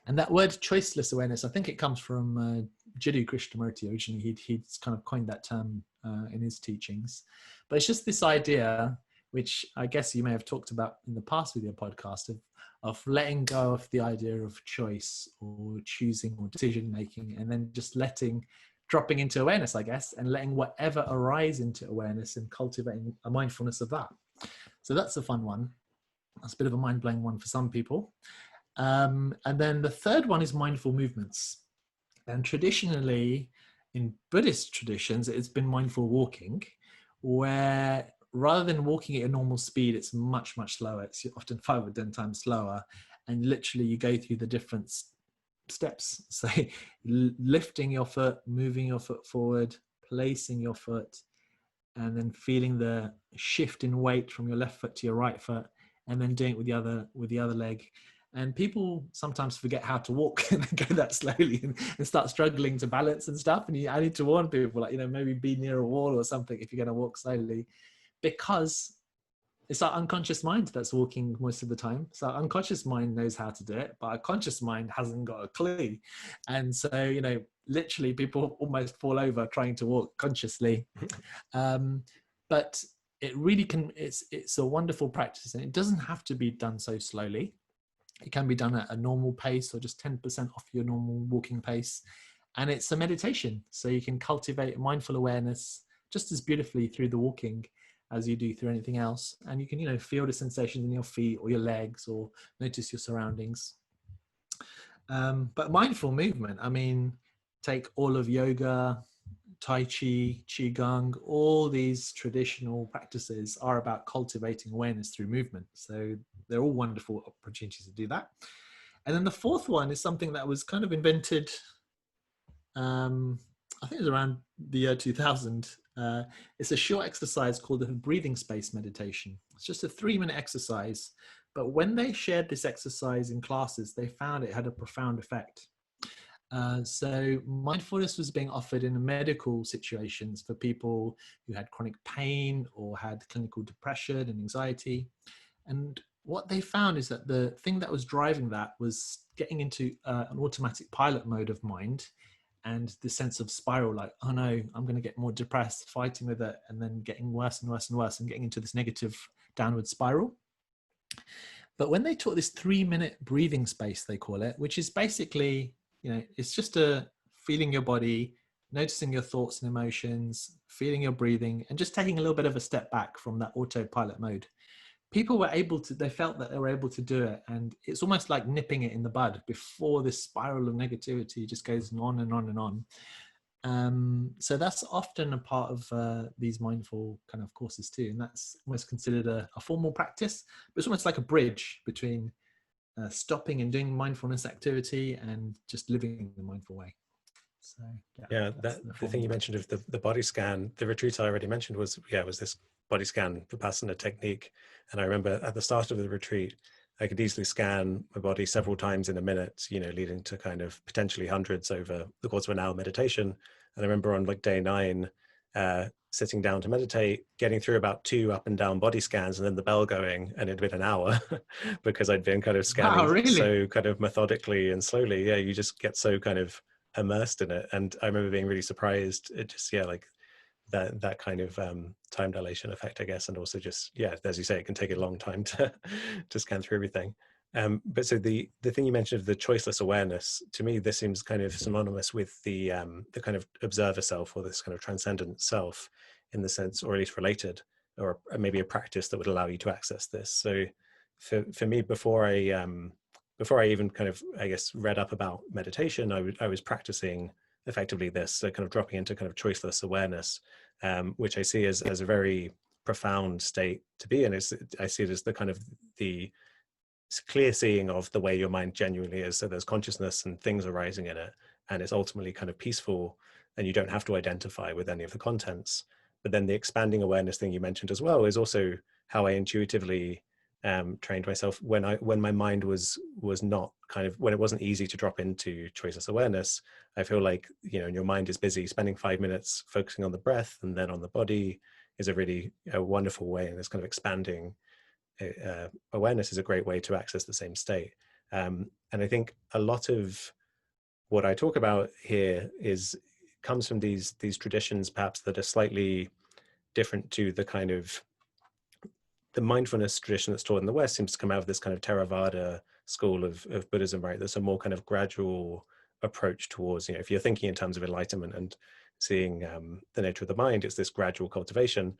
And that word choiceless awareness, I think it comes from Jiddu Krishnamurti. Originally, he'd kind of coined that term in his teachings. But it's just this idea, which I guess you may have talked about in the past with your podcast, of letting go of the idea of choice or choosing or decision making, and then just dropping into awareness, I guess, and letting whatever arise into awareness and cultivating a mindfulness of that. So that's a fun one. That's a bit of a mind-blowing one for some people. And then the third one is mindful movements. And traditionally, in Buddhist traditions, it's been mindful walking, where rather than walking at a normal speed, it's much, much slower. It's often 5 or 10 times slower. And literally you go through the different steps. So lifting your foot, moving your foot forward, placing your foot, and then feeling the shift in weight from your left foot to your right foot, and then doing it with the other leg. And people sometimes forget how to walk and go that slowly and start struggling to balance and stuff. And I need to warn people, like, maybe be near a wall or something if you're going to walk slowly, because it's our unconscious mind that's walking most of the time. So our unconscious mind knows how to do it, but our conscious mind hasn't got a clue. And so, literally people almost fall over trying to walk consciously. But it really it's a wonderful practice, and it doesn't have to be done so slowly. It can be done at a normal pace or just 10% off your normal walking pace. And it's a meditation. So you can cultivate mindful awareness just as beautifully through the walking as you do through anything else. And you can, feel the sensations in your feet or your legs, or notice your surroundings. But mindful movement, take all of yoga, Tai Chi, Qigong, all these traditional practices are about cultivating awareness through movement. So they're all wonderful opportunities to do that. And then the fourth one is something that was kind of invented, I think it was around the year 2000. It's a short exercise called the breathing space meditation. It's just a 3-minute exercise. But when they shared this exercise in classes, they found it had a profound effect. So mindfulness was being offered in medical situations for people who had chronic pain or had clinical depression and anxiety. And what they found is that the thing that was driving that was getting into an automatic pilot mode of mind, and the sense of spiral, like, oh no, I'm going to get more depressed, fighting with it, and then getting worse and worse and worse, and getting into this negative downward spiral. But when they taught this 3-minute breathing space, they call it, which is basically, it's just feeling your body, noticing your thoughts and emotions, feeling your breathing, and just taking a little bit of a step back from that autopilot mode. People were they felt that they were able to do it. And it's almost like nipping it in the bud before this spiral of negativity just goes on and on and on. So that's often a part of these mindful kind of courses too, and that's almost considered a formal practice, but it's almost like a bridge between stopping and doing mindfulness activity and just living in the mindful way. So yeah, Yeah, that's that the the thing formal you mentioned practice. of the body scan, the retreat I already mentioned was this body scan Vipassana technique. And I remember at the start of the retreat, I could easily scan my body several times in a minute, leading to kind of potentially hundreds over the course of an hour meditation. And I remember on like day 9, sitting down to meditate, getting through about 2 up and down body scans, and then the bell going, and it'd been an hour because I'd been kind of Wow, scanning really? so kind of methodically and slowly. Yeah, you just get so kind of immersed in it. And I remember being really surprised. It just, like that kind of time dilation effect, I guess. And also just, as you say, it can take a long time to scan through everything. But so the thing you mentioned of the choiceless awareness, to me, this seems kind of synonymous with the kind of observer self, or this kind of transcendent self, in the sense, or at least related, or maybe a practice that would allow you to access this. So for me, before I even kind of, I guess, read up about meditation, I was practicing effectively this, so kind of dropping into kind of choiceless awareness, which I see as a very profound state to be in. I see it as the kind of the clear seeing of the way your mind genuinely is. So there's consciousness and things arising in it, and it's ultimately kind of peaceful, and you don't have to identify with any of the contents. But then the expanding awareness thing you mentioned as well is also how I intuitively trained myself when my mind was not kind of, when it wasn't easy to drop into choiceless awareness. I feel like, and your mind is busy, spending 5 minutes focusing on the breath and then on the body is a wonderful way, and this kind of expanding awareness is a great way to access the same state. And I think a lot of what I talk about here comes from these traditions, perhaps, that are slightly different to the kind of the mindfulness tradition that's taught in the West. Seems to come out of this kind of Theravada school of Buddhism, right? There's a more kind of gradual approach towards, if you're thinking in terms of enlightenment and seeing the nature of the mind, it's this gradual cultivation.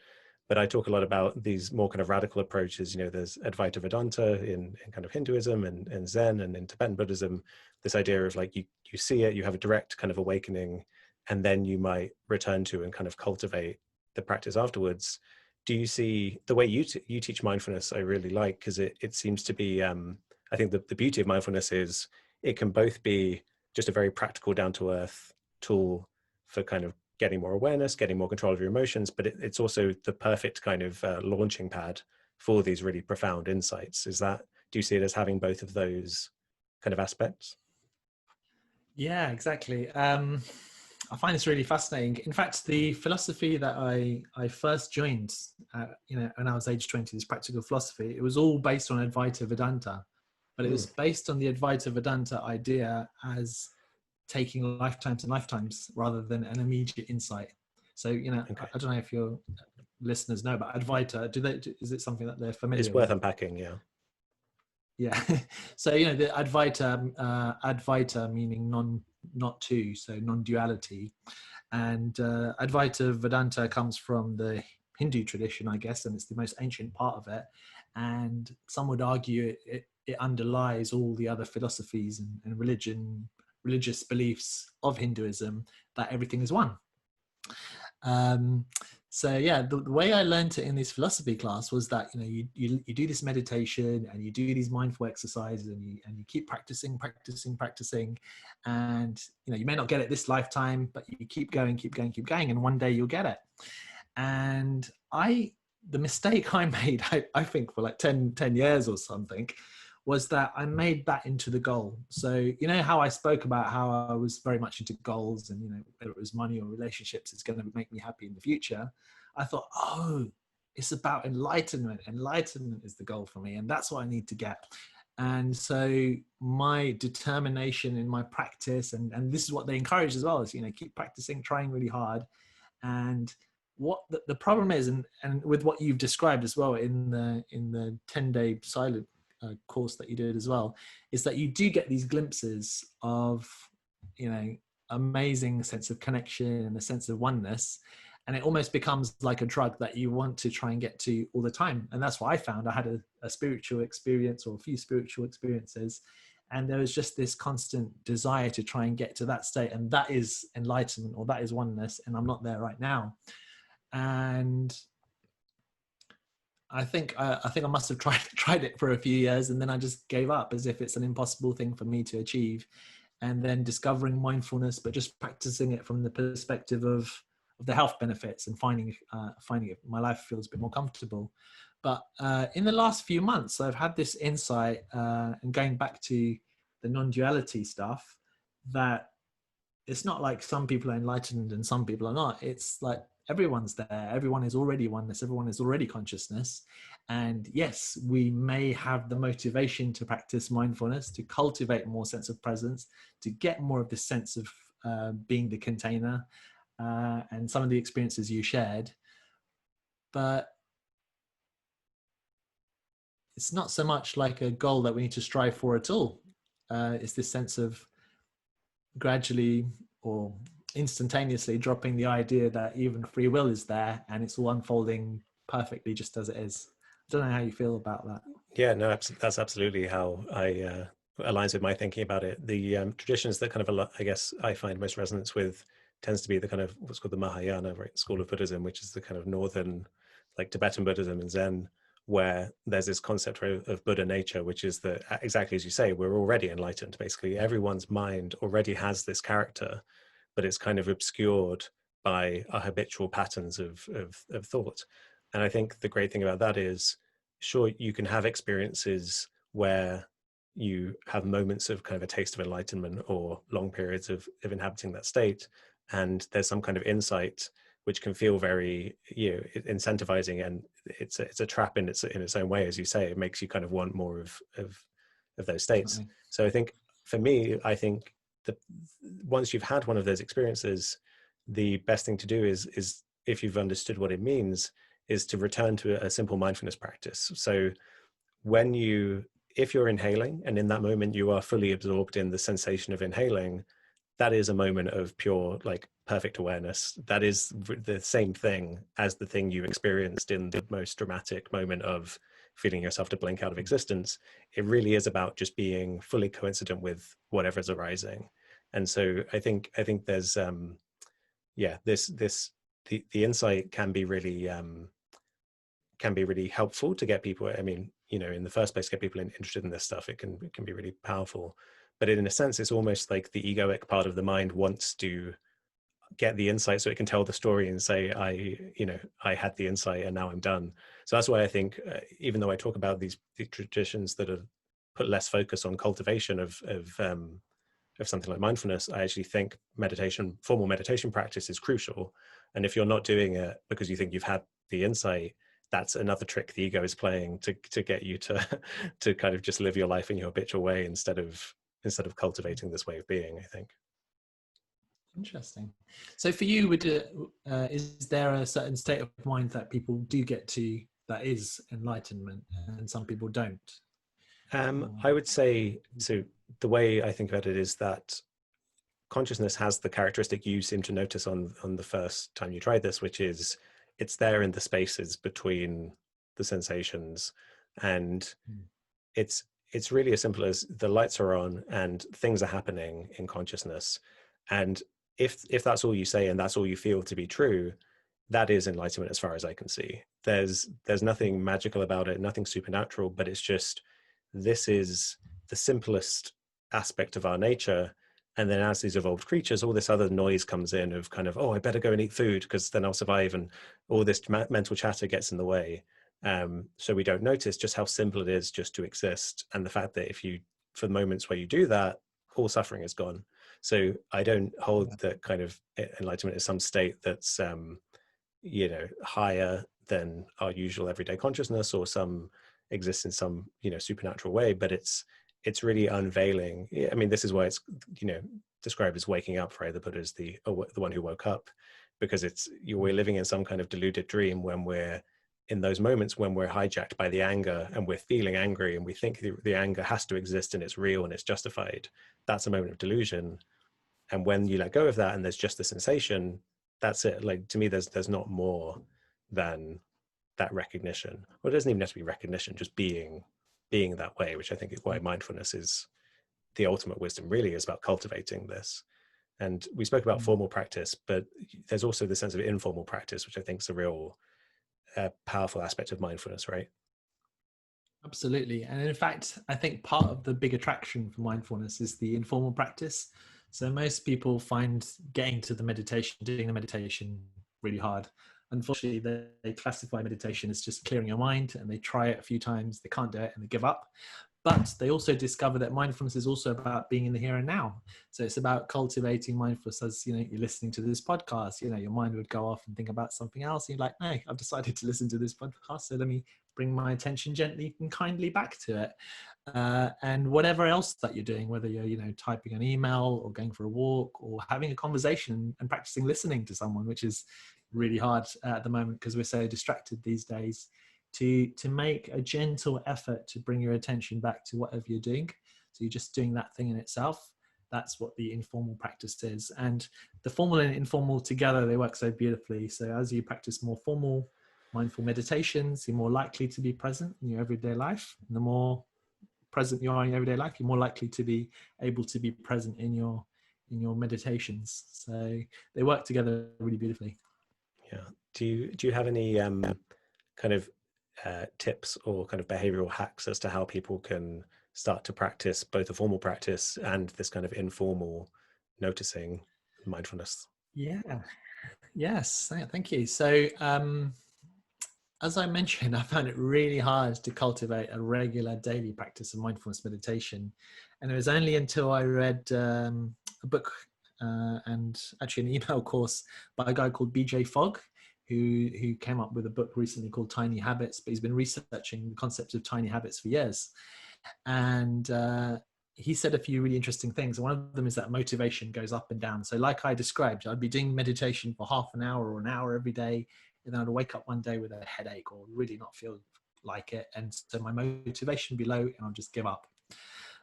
But I talk a lot about these more kind of radical approaches. There's Advaita Vedanta in kind of Hinduism and Zen, and in Tibetan Buddhism, this idea of like you see it, you have a direct kind of awakening, and then you might return to and kind of cultivate the practice afterwards. Do you see the way you teach mindfulness? I really like, because it seems to be. I think the beauty of mindfulness is it can both be just a very practical, down to earth tool for kind of getting more awareness, getting more control of your emotions, but it's also the perfect kind of launching pad for these really profound insights. Do you see it as having both of those kind of aspects? Yeah, exactly. I find this really fascinating. In fact, the philosophy that I first joined, when I was age 20, this practical philosophy, it was all based on Advaita Vedanta, but it Mm, was based on the Advaita Vedanta idea as taking lifetimes and lifetimes rather than an immediate insight. So, okay. I don't know if your listeners know about Advaita. Is it something that they're It's familiar worth with? unpacking, yeah. Yeah. So, the Advaita meaning not two, so non-duality. And Advaita Vedanta comes from the Hindu tradition, I guess, and it's the most ancient part of it. And some would argue it underlies all the other philosophies and religious beliefs of Hinduism, that everything is one. Um, so yeah, the way I learned it in this philosophy class was that you do this meditation and you do these mindful exercises and you keep practicing, and you may not get it this lifetime, but you keep going, and one day you'll get it. And the mistake I made, I think for like 10 years or something, was that I made that into the goal. So, how I spoke about how I was very much into goals and, whether it was money or relationships, it's going to make me happy in the future. I thought, oh, it's about enlightenment. Enlightenment is the goal for me. And that's what I need to get. And so my determination in my practice, and this is what they encourage as well, is, keep practicing, trying really hard. And what the problem is, and with what you've described as well in the 10-day silent course that you did as well, is that you do get these glimpses of amazing sense of connection and a sense of oneness, and it almost becomes like a drug that you want to try and get to all the time. And that's what I found. I had a spiritual experience, or a few spiritual experiences, And there was just this constant desire to try and get to that state, and that is enlightenment, or that is oneness, and I'm not there right now. And I think I must have tried it for a few years, and then I just gave up, as if it's an impossible thing for me to achieve. And then discovering mindfulness, but just practicing it from the perspective of the health benefits, and finding it, my life feels a bit more comfortable. But in the last few months, I've had this insight, and going back to the non-duality stuff, that it's not like some people are enlightened and some people are not. It's like everyone's there. Everyone is already oneness. Everyone is already consciousness. And yes, we may have the motivation to practice mindfulness, to cultivate more sense of presence, to get more of this sense of being the container, and some of the experiences you shared. But it's not so much like a goal that we need to strive for at all. It's this sense of gradually or instantaneously dropping the idea that even free will is there and it's all unfolding perfectly just as it is. I don't know how you feel about that. Yeah, no, that's absolutely how I aligns with my thinking about it. The traditions that kind of, I guess, I find most resonance with tends to be the kind of what's called the Mahayana, right, school of Buddhism, which is the kind of northern, like Tibetan Buddhism and Zen, where there's this concept of Buddha nature, which is that, exactly as you say, we're already enlightened. Basically, everyone's mind already has this character, but it's kind of obscured by our habitual patterns of thought. And I think the great thing about that is, sure, you can have experiences where you have moments of kind of a taste of enlightenment or long periods of inhabiting that state, and there's some kind of insight which can feel very, incentivizing, and it's a trap in its own way. As you say, it makes you kind of want more of those states. Definitely. So I think, for me, I think that once you've had one of those experiences, the best thing to do is, if you've understood what it means, is to return to a simple mindfulness practice. So if you're inhaling and in that moment you are fully absorbed in the sensation of inhaling, that is a moment of pure, like, perfect awareness. That is the same thing as the thing you experienced in the most dramatic moment of feeling yourself to blink out of existence. It really is about just being fully coincident with whatever's arising. And so I think there's the insight can be really helpful to get people. I mean, in the first place, get people interested in this stuff. It can be really powerful. But in a sense, it's almost like the egoic part of the mind wants to get the insight so it can tell the story and say, I had the insight and now I'm done. So that's why I think, even though I talk about these traditions that have put less focus on cultivation of something like mindfulness, I actually think formal meditation practice is crucial. And if you're not doing it because you think you've had the insight, that's another trick the ego is playing to get you to to kind of just live your life in your habitual way instead of cultivating this way of being, I think. Interesting. So for you, is there a certain state of mind that people do get to that is enlightenment, and some people don't? I would say, so the way I think about it is that consciousness has the characteristic you seem to notice on the first time you tried this, which is it's there in the spaces between the sensations, and it's really as simple as the lights are on and things are happening in consciousness. And if that's all you say and that's all you feel to be true, that is enlightenment as far as I can see. There's nothing magical about it, nothing supernatural, but it's just, this is the simplest aspect of our nature. And then as these evolved creatures, all this other noise comes in of kind of, oh, I better go and eat food because then I'll survive. And all this mental chatter gets in the way. So we don't notice just how simple it is just to exist. And the fact that for the moments where you do that, all suffering is gone. So I don't hold that kind of enlightenment is some state that's, higher than our usual everyday consciousness, or some exists in some, supernatural way, but it's really unveiling. I mean, this is why it's, described as waking up, right? The Buddha is the one who woke up, because we're living in some kind of deluded dream when we're in those moments when we're hijacked by the anger and we're feeling angry and we think the anger has to exist and it's real and it's justified. That's a moment of delusion. And when you let go of that and there's just the sensation, that's it. Like, to me, there's not more than that recognition. Well, it doesn't even have to be recognition, just being that way, which I think is why mindfulness is the ultimate wisdom really is about cultivating this. And we spoke about formal practice, but there's also the sense of informal practice, which I think is a real powerful aspect of mindfulness, right? Absolutely. And in fact, I think part of the big attraction for mindfulness is the informal practice. So most people find getting to the meditation, doing the meditation really hard. Unfortunately, they classify meditation as just clearing your mind, and they try it a few times, they can't do it, and they give up. But they also discover that mindfulness is also about being in the here and now. So it's about cultivating mindfulness. As you know, you're listening to this podcast, you know, your mind would go off and think about something else. And you're like, no, I've decided to listen to this podcast, so let me bring my attention gently and kindly back to it. And whatever else that you're doing, whether you're, you know, typing an email or going for a walk or having a conversation and practicing listening to someone, which is really hard at the moment because we're so distracted these days, to make a gentle effort to bring your attention back to whatever you're doing. So you're just doing that thing in itself. That's what the informal practice is. And the formal and informal together, they work so beautifully. So as you practice more formal mindful meditations, you're more likely to be present in your everyday life. And the more present you are in your everyday life, you're more likely to be able to be present in your meditations. So they work together really beautifully. Yeah. Do you have any kind of tips or kind of behavioral hacks as to how people can start to practice both a formal practice and this kind of informal noticing mindfulness? Yeah. Yes. Thank you. So, as I mentioned, I found it really hard to cultivate a regular daily practice of mindfulness meditation. And it was only until I read a book and actually an email course by a guy called BJ Fogg, who came up with a book recently called Tiny Habits, but he's been researching the concept of tiny habits for years. And he said a few really interesting things. One of them is that motivation goes up and down. So like I described, I'd be doing meditation for half an hour or an hour every day, and then I'd wake up one day with a headache or really not feel like it. And so my motivation would be low and I'll just give up.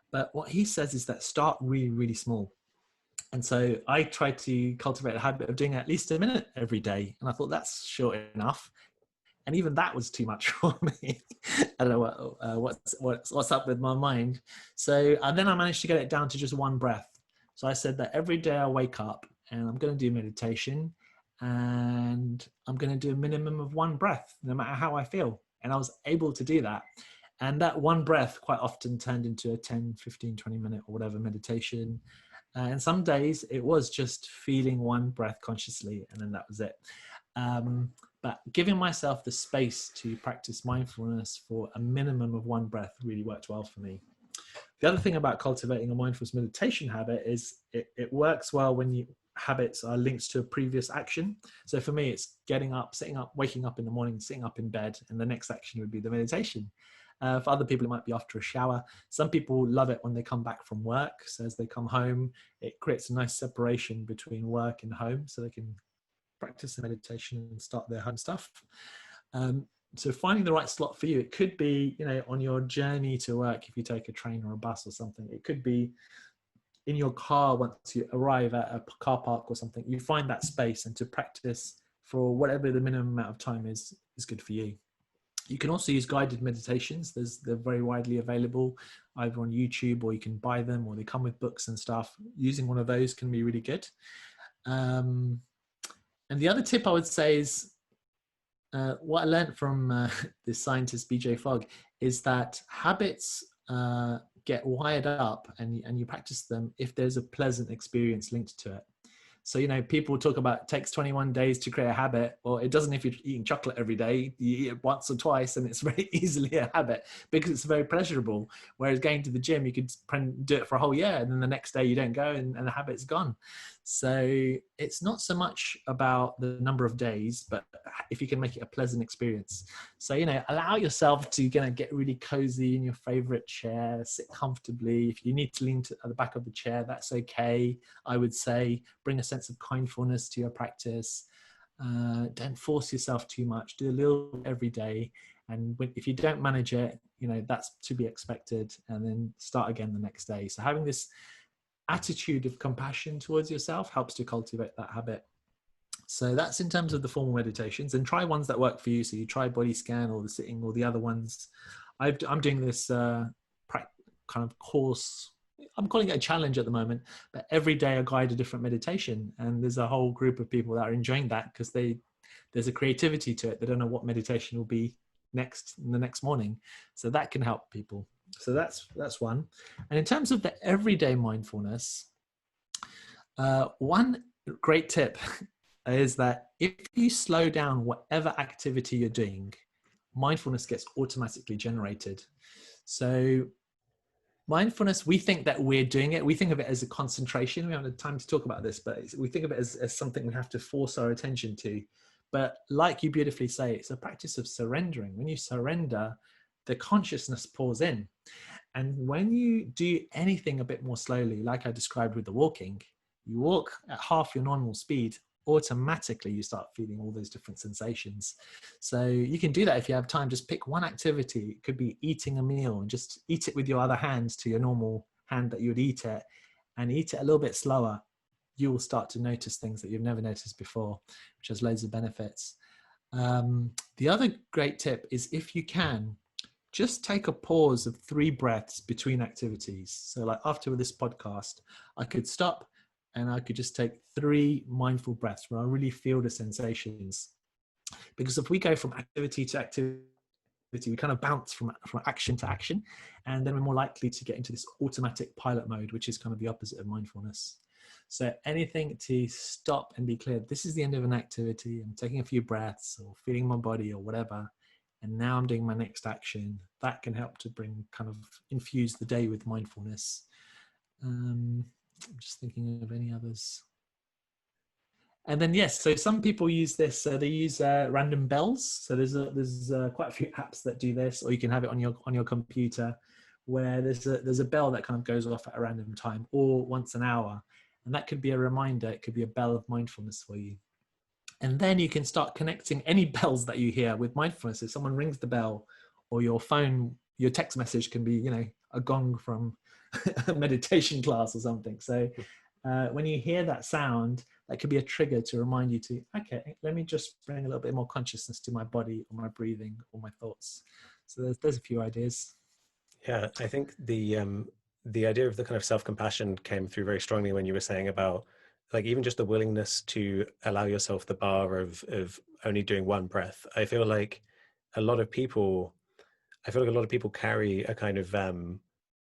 But what he says is that start really, really small. And so I tried to cultivate a habit of doing at least a minute every day. And I thought that's short enough. And even that was too much for me. I don't know what's up with my mind. So and then I managed to get it down to just one breath. So I said that every day I wake up and I'm going to do meditation, and I'm going to do a minimum of one breath, no matter how I feel. And I was able to do that. And that one breath quite often turned into a 10, 15, 20 minute or whatever meditation. And some days it was just feeling one breath consciously, and then that was it. But giving myself the space to practice mindfulness for a minimum of one breath really worked well for me. The other thing about cultivating a mindfulness meditation habit is it works well when you habits are linked to a previous action. So for me, it's getting up, sitting up, waking up in the morning, sitting up in bed, and the next action would be the meditation. For other people, it might be after a shower. Some people love it when they come back from work. So as they come home, it creates a nice separation between work and home, so they can practice the meditation and start their home stuff. So finding the right slot for you, it could be, you know, on your journey to work, if you take a train or a bus or something. It could be in your car once you arrive at a car park or something. You find that space, and to practice for whatever the minimum amount of time is good for you. You can also use guided meditations. They're very widely available either on YouTube, or you can buy them, or they come with books and stuff. Using one of those can be really good. And the other tip I would say is what I learned from this scientist, BJ Fogg, is that habits get wired up and you practice them if there's a pleasant experience linked to it. So, you know, people talk about it takes 21 days to create a habit. Well, it doesn't if you're eating chocolate every day. You eat it once or twice and it's very easily a habit because it's very pleasurable. Whereas going to the gym, you could do it for a whole year and then the next day you don't go and the habit's gone. So it's not so much about the number of days, but if you can make it a pleasant experience. So, you know, allow yourself to get really cozy in your favorite chair, sit comfortably. If you need to lean to the back of the chair, that's okay. I would say bring a sense of kindfulness to your practice. Don't force yourself too much. Do a little every day. And if you don't manage it, you know, that's to be expected, and then start again the next day. So having this attitude of compassion towards yourself helps to cultivate that habit. So that's in terms of the formal meditations, and try ones that work for you. So you try body scan or the sitting or the other ones. I'm doing this kind of course I'm calling it a challenge at the moment, but every day I guide a different meditation, and there's a whole group of people that are enjoying that because there's a creativity to it. They don't know what meditation will be next in the next morning, so that can help people. So that's one. And in terms of the everyday mindfulness, one great tip is that if you slow down whatever activity you're doing, mindfulness gets automatically generated. So mindfulness, we think that we're doing it. We think of it as a concentration. We haven't had time to talk about this, but we think of it as something we have to force our attention to. But like you beautifully say, it's a practice of surrendering. When you surrender, the consciousness pours in. And when you do anything a bit more slowly, like I described with the walking, you walk at half your normal speed, automatically you start feeling all those different sensations. So you can do that if you have time. Just pick one activity. It could be eating a meal and just eat it with your other hands to your normal hand that you would eat it, and eat it a little bit slower. You will start to notice things that you've never noticed before, which has loads of benefits. The other great tip is, if you can, just take a pause of 3 breaths between activities. So like after this podcast, I could stop and I could just take 3 mindful breaths where I really feel the sensations. Because if we go from activity to activity, we kind of bounce from action to action, and then we're more likely to get into this automatic pilot mode, which is kind of the opposite of mindfulness. So anything to stop and be clear, this is the end of an activity, I'm taking a few breaths or feeling my body or whatever, and now I'm doing my next action. That can help to bring kind of infuse the day with mindfulness. I'm just thinking of any others. And then yes, so some people use this. They use random bells. So there's quite a few apps that do this, or you can have it on your computer, where there's a bell that kind of goes off at a random time or once an hour, and that could be a reminder. It could be a bell of mindfulness for you. And then you can start connecting any bells that you hear with mindfulness. If someone rings the bell, or your phone, your text message can be, a gong from a meditation class or something. So when you hear that sound, that could be a trigger to remind you to, okay, let me just bring a little bit more consciousness to my body or my breathing or my thoughts. So there's a few ideas. Yeah, I think the idea of the kind of self-compassion came through very strongly when you were saying about, like, even just the willingness to allow yourself the bar of only doing one breath. I feel like a lot of people carry a kind of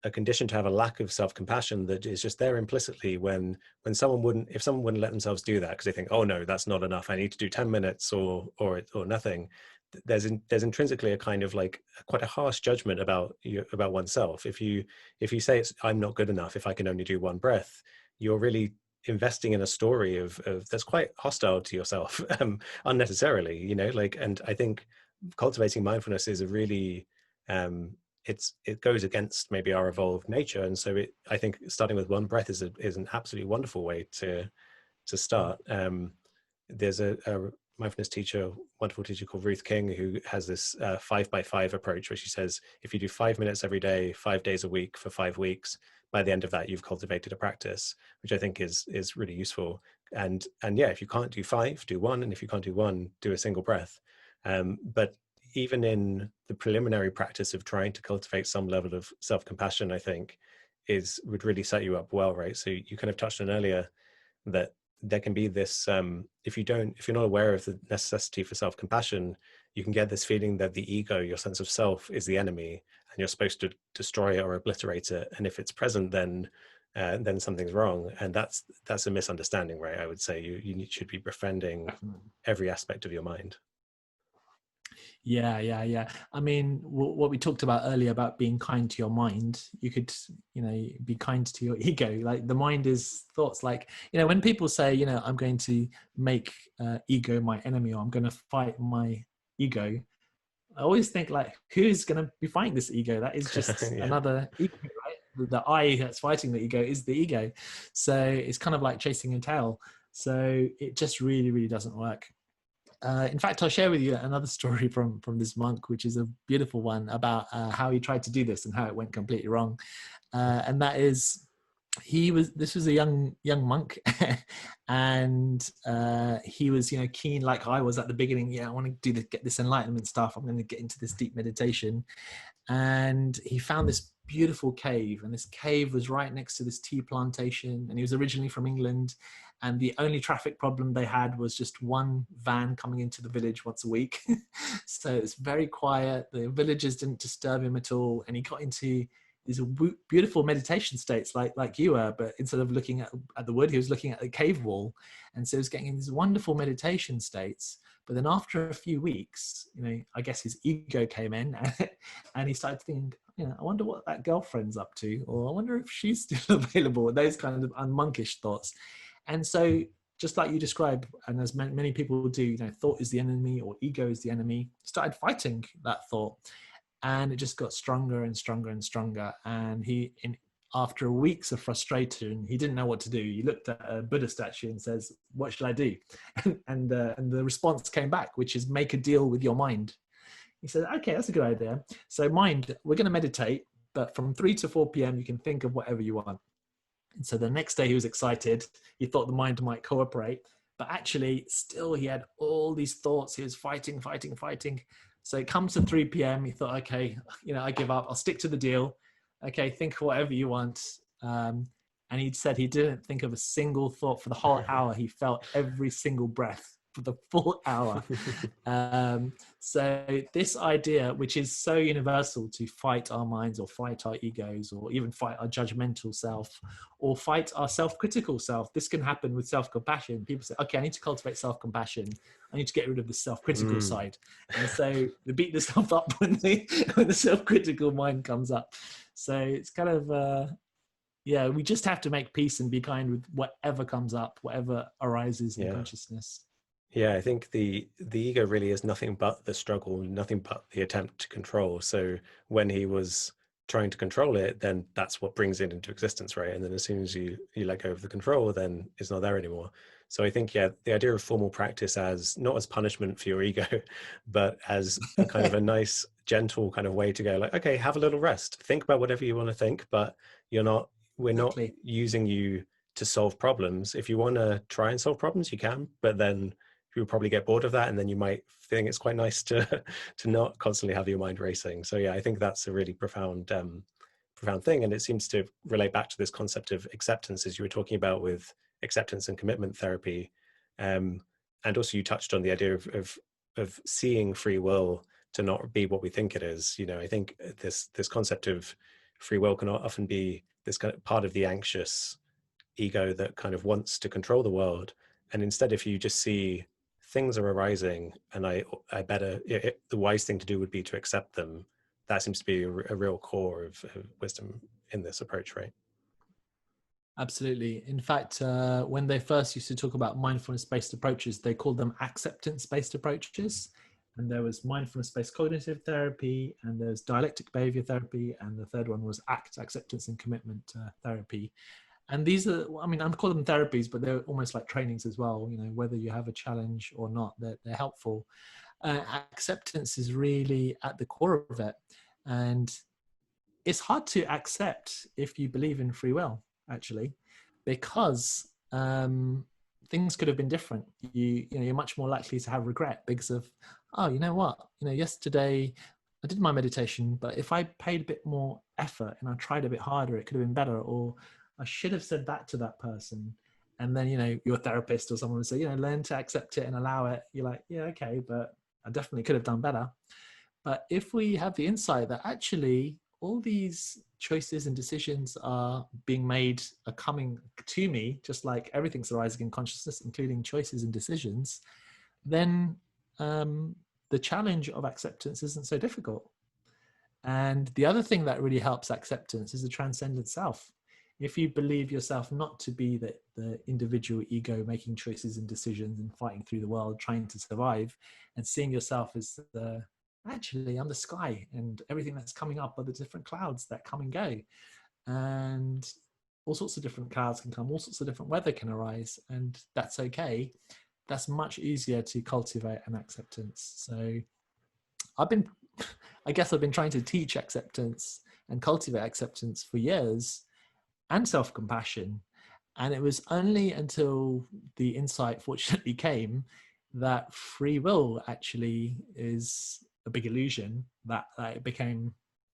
a condition to have a lack of self-compassion that is just there implicitly when someone wouldn't let themselves do that because they think, oh no, that's not enough, I need to do 10 minutes or nothing. There's intrinsically a kind of like quite a harsh judgment about oneself. If you say I'm not good enough if I can only do one breath, you're really investing in a story of that's quite hostile to yourself, unnecessarily, and I think cultivating mindfulness is a really it goes against maybe our evolved nature, and so I think starting with one breath is an absolutely wonderful way to start. There's a mindfulness teacher, wonderful teacher called Ruth King, who has this 5x5 approach, where she says if you do 5 minutes every day, 5 days a week for 5 weeks, by the end of that you've cultivated a practice, which I think is really useful. And yeah, if you can't do 5, do 1, and if you can't do 1, do a single breath. But even in the preliminary practice of trying to cultivate some level of self-compassion, I think would really set you up well, right? So you kind of touched on earlier that there can be this, if you're not aware of the necessity for self-compassion, you can get this feeling that the ego, your sense of self, is the enemy, and you're supposed to destroy it or obliterate it. And if it's present, then something's wrong. And that's a misunderstanding, right? I would say you should be befriending every aspect of your mind. Yeah. I mean, what we talked about earlier about being kind to your mind, you could, be kind to your ego. Like the mind is thoughts. Like, when people say, I'm going to make ego my enemy, or I'm going to fight my ego, I always think, like, who's going to be fighting this ego? That is just Yeah. another ego, right? The I that's fighting the ego is the ego. So it's kind of like chasing a tail. So it just really, really doesn't work. In fact, I'll share with you another story from this monk, which is a beautiful one, about how he tried to do this and how it went completely wrong. And that is, this was a young monk, and he was keen, like I was at the beginning. I want to get this enlightenment stuff. I'm going to get into this deep meditation. And he found this beautiful cave, and this cave was right next to this tea plantation, and he was originally from England, and the only traffic problem they had was just one van coming into the village once a week. So it's very quiet, the villagers didn't disturb him at all, and he got into these beautiful meditation states like you were, but instead of looking at the wood, he was looking at the cave wall. And so he was getting in these wonderful meditation states. But then after a few weeks, I guess his ego came in and he started thinking, I wonder what that girlfriend's up to, or I wonder if she's still available, those kind of unmonkish thoughts. And so just like you described, and as many people do, thought is the enemy or ego is the enemy, started fighting that thought. And it just got stronger and stronger and stronger. And after weeks of frustration, he didn't know what to do. He looked at a Buddha statue and says, "What should I do?" And the response came back, which is make a deal with your mind. He said, "Okay, that's a good idea. So mind, we're going to meditate, but from 3 to 4 p.m. you can think of whatever you want." And so the next day he was excited. He thought the mind might cooperate, but actually still he had all these thoughts. He was fighting. So it comes to 3 p.m. He thought, okay, I give up. I'll stick to the deal. Okay, think of whatever you want. And he'd said he didn't think of a single thought for the whole hour. He felt every single breath for the full hour. So this idea, which is so universal, to fight our minds or fight our egos or even fight our judgmental self or fight our self-critical self. This can happen with self-compassion. People say, okay, I need to cultivate self-compassion. I need to get rid of the self-critical side. And so they beat themselves up when the self-critical mind comes up. So it's kind of, we just have to make peace and be kind with whatever comes up, whatever arises in consciousness. Yeah, I think the ego really is nothing but the struggle, nothing but the attempt to control. So when he was trying to control it, then that's what brings it into existence, right? And then as soon as you let go of the control, then it's not there anymore. So I think, the idea of formal practice as not as punishment for your ego, but as a kind of a nice, gentle kind of way to go like, okay, have a little rest. Think about whatever you want to think, but we're not using you to solve problems. If you want to try and solve problems, you can, but then you'll probably get bored of that, and then you might think it's quite nice to not constantly have your mind racing. So I think that's a really profound thing, and it seems to relate back to this concept of acceptance, as you were talking about with acceptance and commitment therapy, and also you touched on the idea of seeing free will to not be what we think it is. I think this concept of free will can often be this kind of part of the anxious ego that kind of wants to control the world, and instead, if you just see things are arising, and the wise thing to do would be to accept them. That seems to be a real core of wisdom in this approach, right? Absolutely. In fact, when they first used to talk about mindfulness-based approaches, they called them acceptance-based approaches. And there was mindfulness-based cognitive therapy, and there's dialectic behavior therapy, and the third one was acceptance and commitment therapy. And these are, I call them therapies, but they're almost like trainings as well. Whether you have a challenge or not, they're helpful. Acceptance is really at the core of it. And it's hard to accept if you believe in free will, actually, because things could have been different. You're much more likely to have regret because of, oh, you know what? Yesterday I did my meditation, but if I paid a bit more effort and I tried a bit harder, it could have been better. Or I should have said that to that person. And then, your therapist or someone would say, learn to accept it and allow it. You're like, yeah, okay, but I definitely could have done better. But if we have the insight that actually all these choices and decisions are being made, are coming to me, just like everything's arising in consciousness, including choices and decisions, then the challenge of acceptance isn't so difficult. And the other thing that really helps acceptance is the transcendent self. If you believe yourself not to be the individual ego making choices and decisions and fighting through the world, trying to survive, and seeing yourself as actually I'm the sky, and everything that's coming up are the different clouds that come and go. And all sorts of different clouds can come, all sorts of different weather can arise, and that's okay. That's much easier to cultivate an acceptance. So I've been trying to teach acceptance and cultivate acceptance for years, and self-compassion. And it was only until the insight fortunately came that free will actually is a big illusion, that it became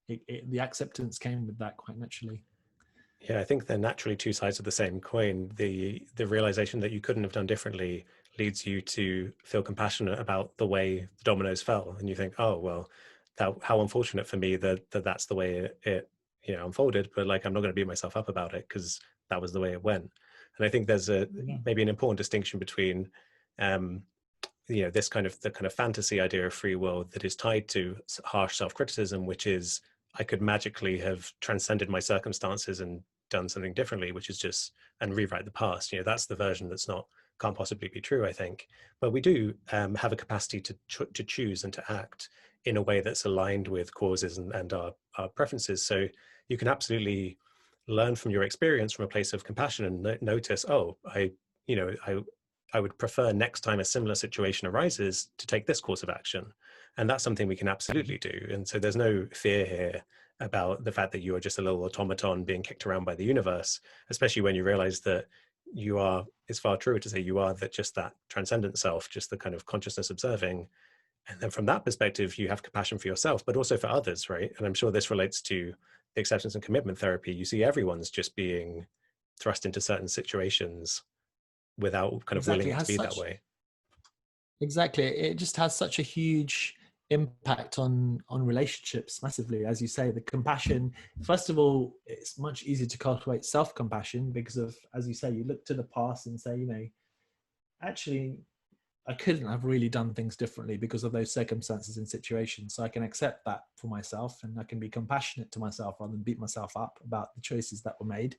the acceptance came with that quite naturally. Yeah, I think they're naturally two sides of the same coin. The realization that you couldn't have done differently leads you to feel compassionate about the way the dominoes fell, and you think, oh well, how unfortunate for me that's the way it unfolded. But like, I'm not going to beat myself up about it because that was the way it went. And I think there's Yeah. maybe an important distinction between um, this kind of the kind of fantasy idea of free will that is tied to harsh self-criticism, which is I could magically have transcended my circumstances and done something differently, which is just and rewrite the past. That's the version that's not can't possibly be true, I think. But we do have a capacity to choose and to act in a way that's aligned with causes and our preferences. So you can absolutely learn from your experience from a place of compassion and notice, oh, I would prefer next time a similar situation arises to take this course of action. And that's something we can absolutely do. And so there's no fear here about the fact that you are just a little automaton being kicked around by the universe, especially when you realize that you are, it's far truer to say you are just that transcendent self, just the kind of consciousness observing. And then from that perspective, you have compassion for yourself, but also for others, right? And I'm sure this relates to the acceptance and commitment therapy. You see everyone's just being thrust into certain situations without kind of willing Exactly. It it to has be that such way. Exactly. It just has such a huge impact on relationships massively. As you say, the compassion, first of all, it's much easier to cultivate self-compassion because of, as you say, you look to the past and say, actually, I couldn't have really done things differently because of those circumstances and situations. So I can accept that for myself and I can be compassionate to myself rather than beat myself up about the choices that were made.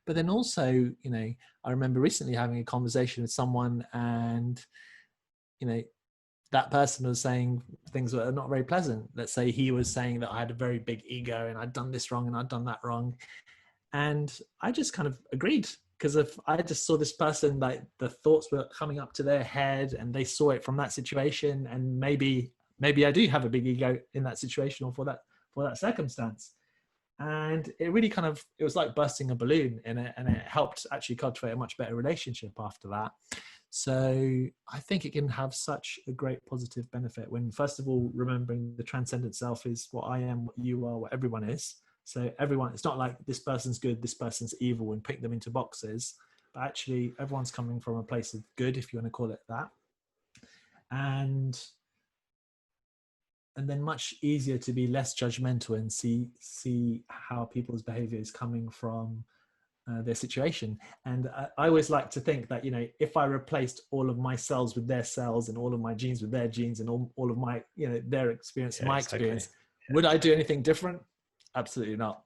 But then also, I remember recently having a conversation with someone, and that person was saying things that are not very pleasant. Let's say he was saying that I had a very big ego and I'd done this wrong and I'd done that wrong. And I just kind of agreed, because if I just saw this person, like the thoughts were coming up to their head and they saw it from that situation, and maybe I do have a big ego in that situation or for that circumstance. And it really it was like bursting a balloon in it, and it helped actually cultivate a much better relationship after that. So I think it can have such a great positive benefit when, first of all, remembering the transcendent self is what I am, what you are, what everyone is. So everyone, it's not like this person's good, this person's evil, and putting them into boxes, but actually everyone's coming from a place of good, if you want to call it that. And then much easier to be less judgmental and see how people's behavior is coming from their situation. And I always like to think that, if I replaced all of my cells with their cells and all of my genes with their genes and all of my, their experience, Yeah, my exactly. experience, would I do anything different? Absolutely not.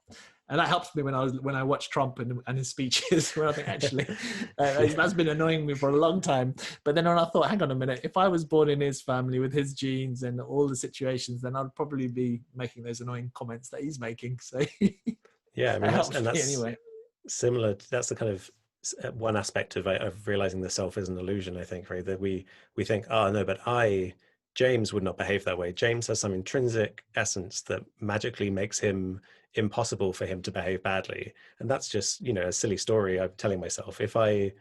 And that helps me when I watch Trump and his speeches, where I think actually that's been annoying me for a long time. But then when I thought, hang on a minute, if I was born in his family with his genes and all the situations, then I'd probably be making those annoying comments that he's making. So Yeah, I mean that that's helps me anyway. similar. That's the kind of one aspect of realizing the self is an illusion. I think, right, that we think, oh no, but James would not behave that way. James has some intrinsic essence that magically makes him impossible for him to behave badly, and that's just a silly story I'm telling myself. If I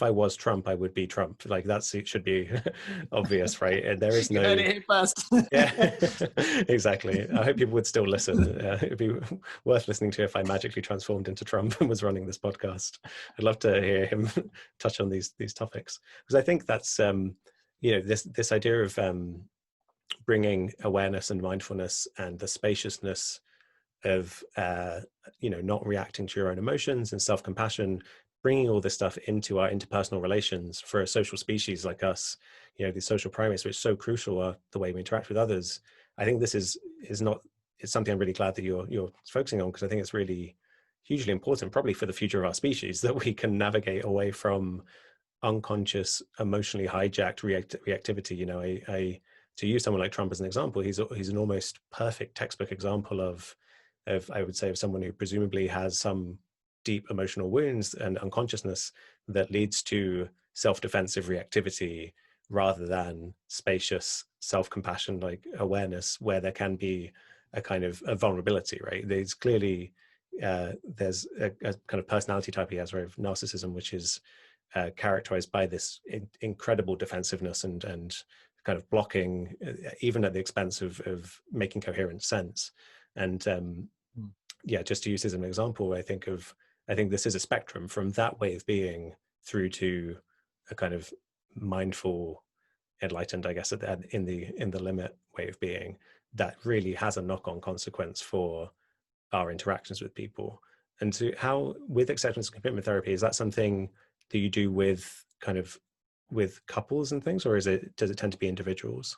was Trump, I would be Trump. Like it should be obvious, right? And there is You heard no. it here first. Yeah, exactly. I hope people would still listen. It'd be worth listening to if I magically transformed into Trump and was running this podcast. I'd love to hear him touch on these topics, because I think that's this idea of bringing awareness and mindfulness and the spaciousness of not reacting to your own emotions and self-compassion, bringing all this stuff into our interpersonal relations for a social species like us, these social primates, which so crucial are the way we interact with others. I think this is not, it's something I'm really glad that you're focusing on, because I think it's really hugely important, probably for the future of our species, that we can navigate away from unconscious, emotionally hijacked reactivity. I to use someone like Trump as an example, he's an almost perfect textbook example of I would say of someone who presumably has some deep emotional wounds and unconsciousness that leads to self-defensive reactivity rather than spacious self-compassion, like awareness, where there can be a kind of a vulnerability, right? There's clearly there's a kind of personality type he has, right, of narcissism, which is characterized by this incredible defensiveness and kind of blocking, even at the expense of making coherent sense. And Mm. yeah, just to use as an example, I think this is a spectrum from that way of being through to a kind of mindful, enlightened, I guess, in the limit way of being, that really has a knock-on consequence for our interactions with people. And so how, with acceptance and commitment therapy, is that something that you do with with couples and things, or does it tend to be individuals?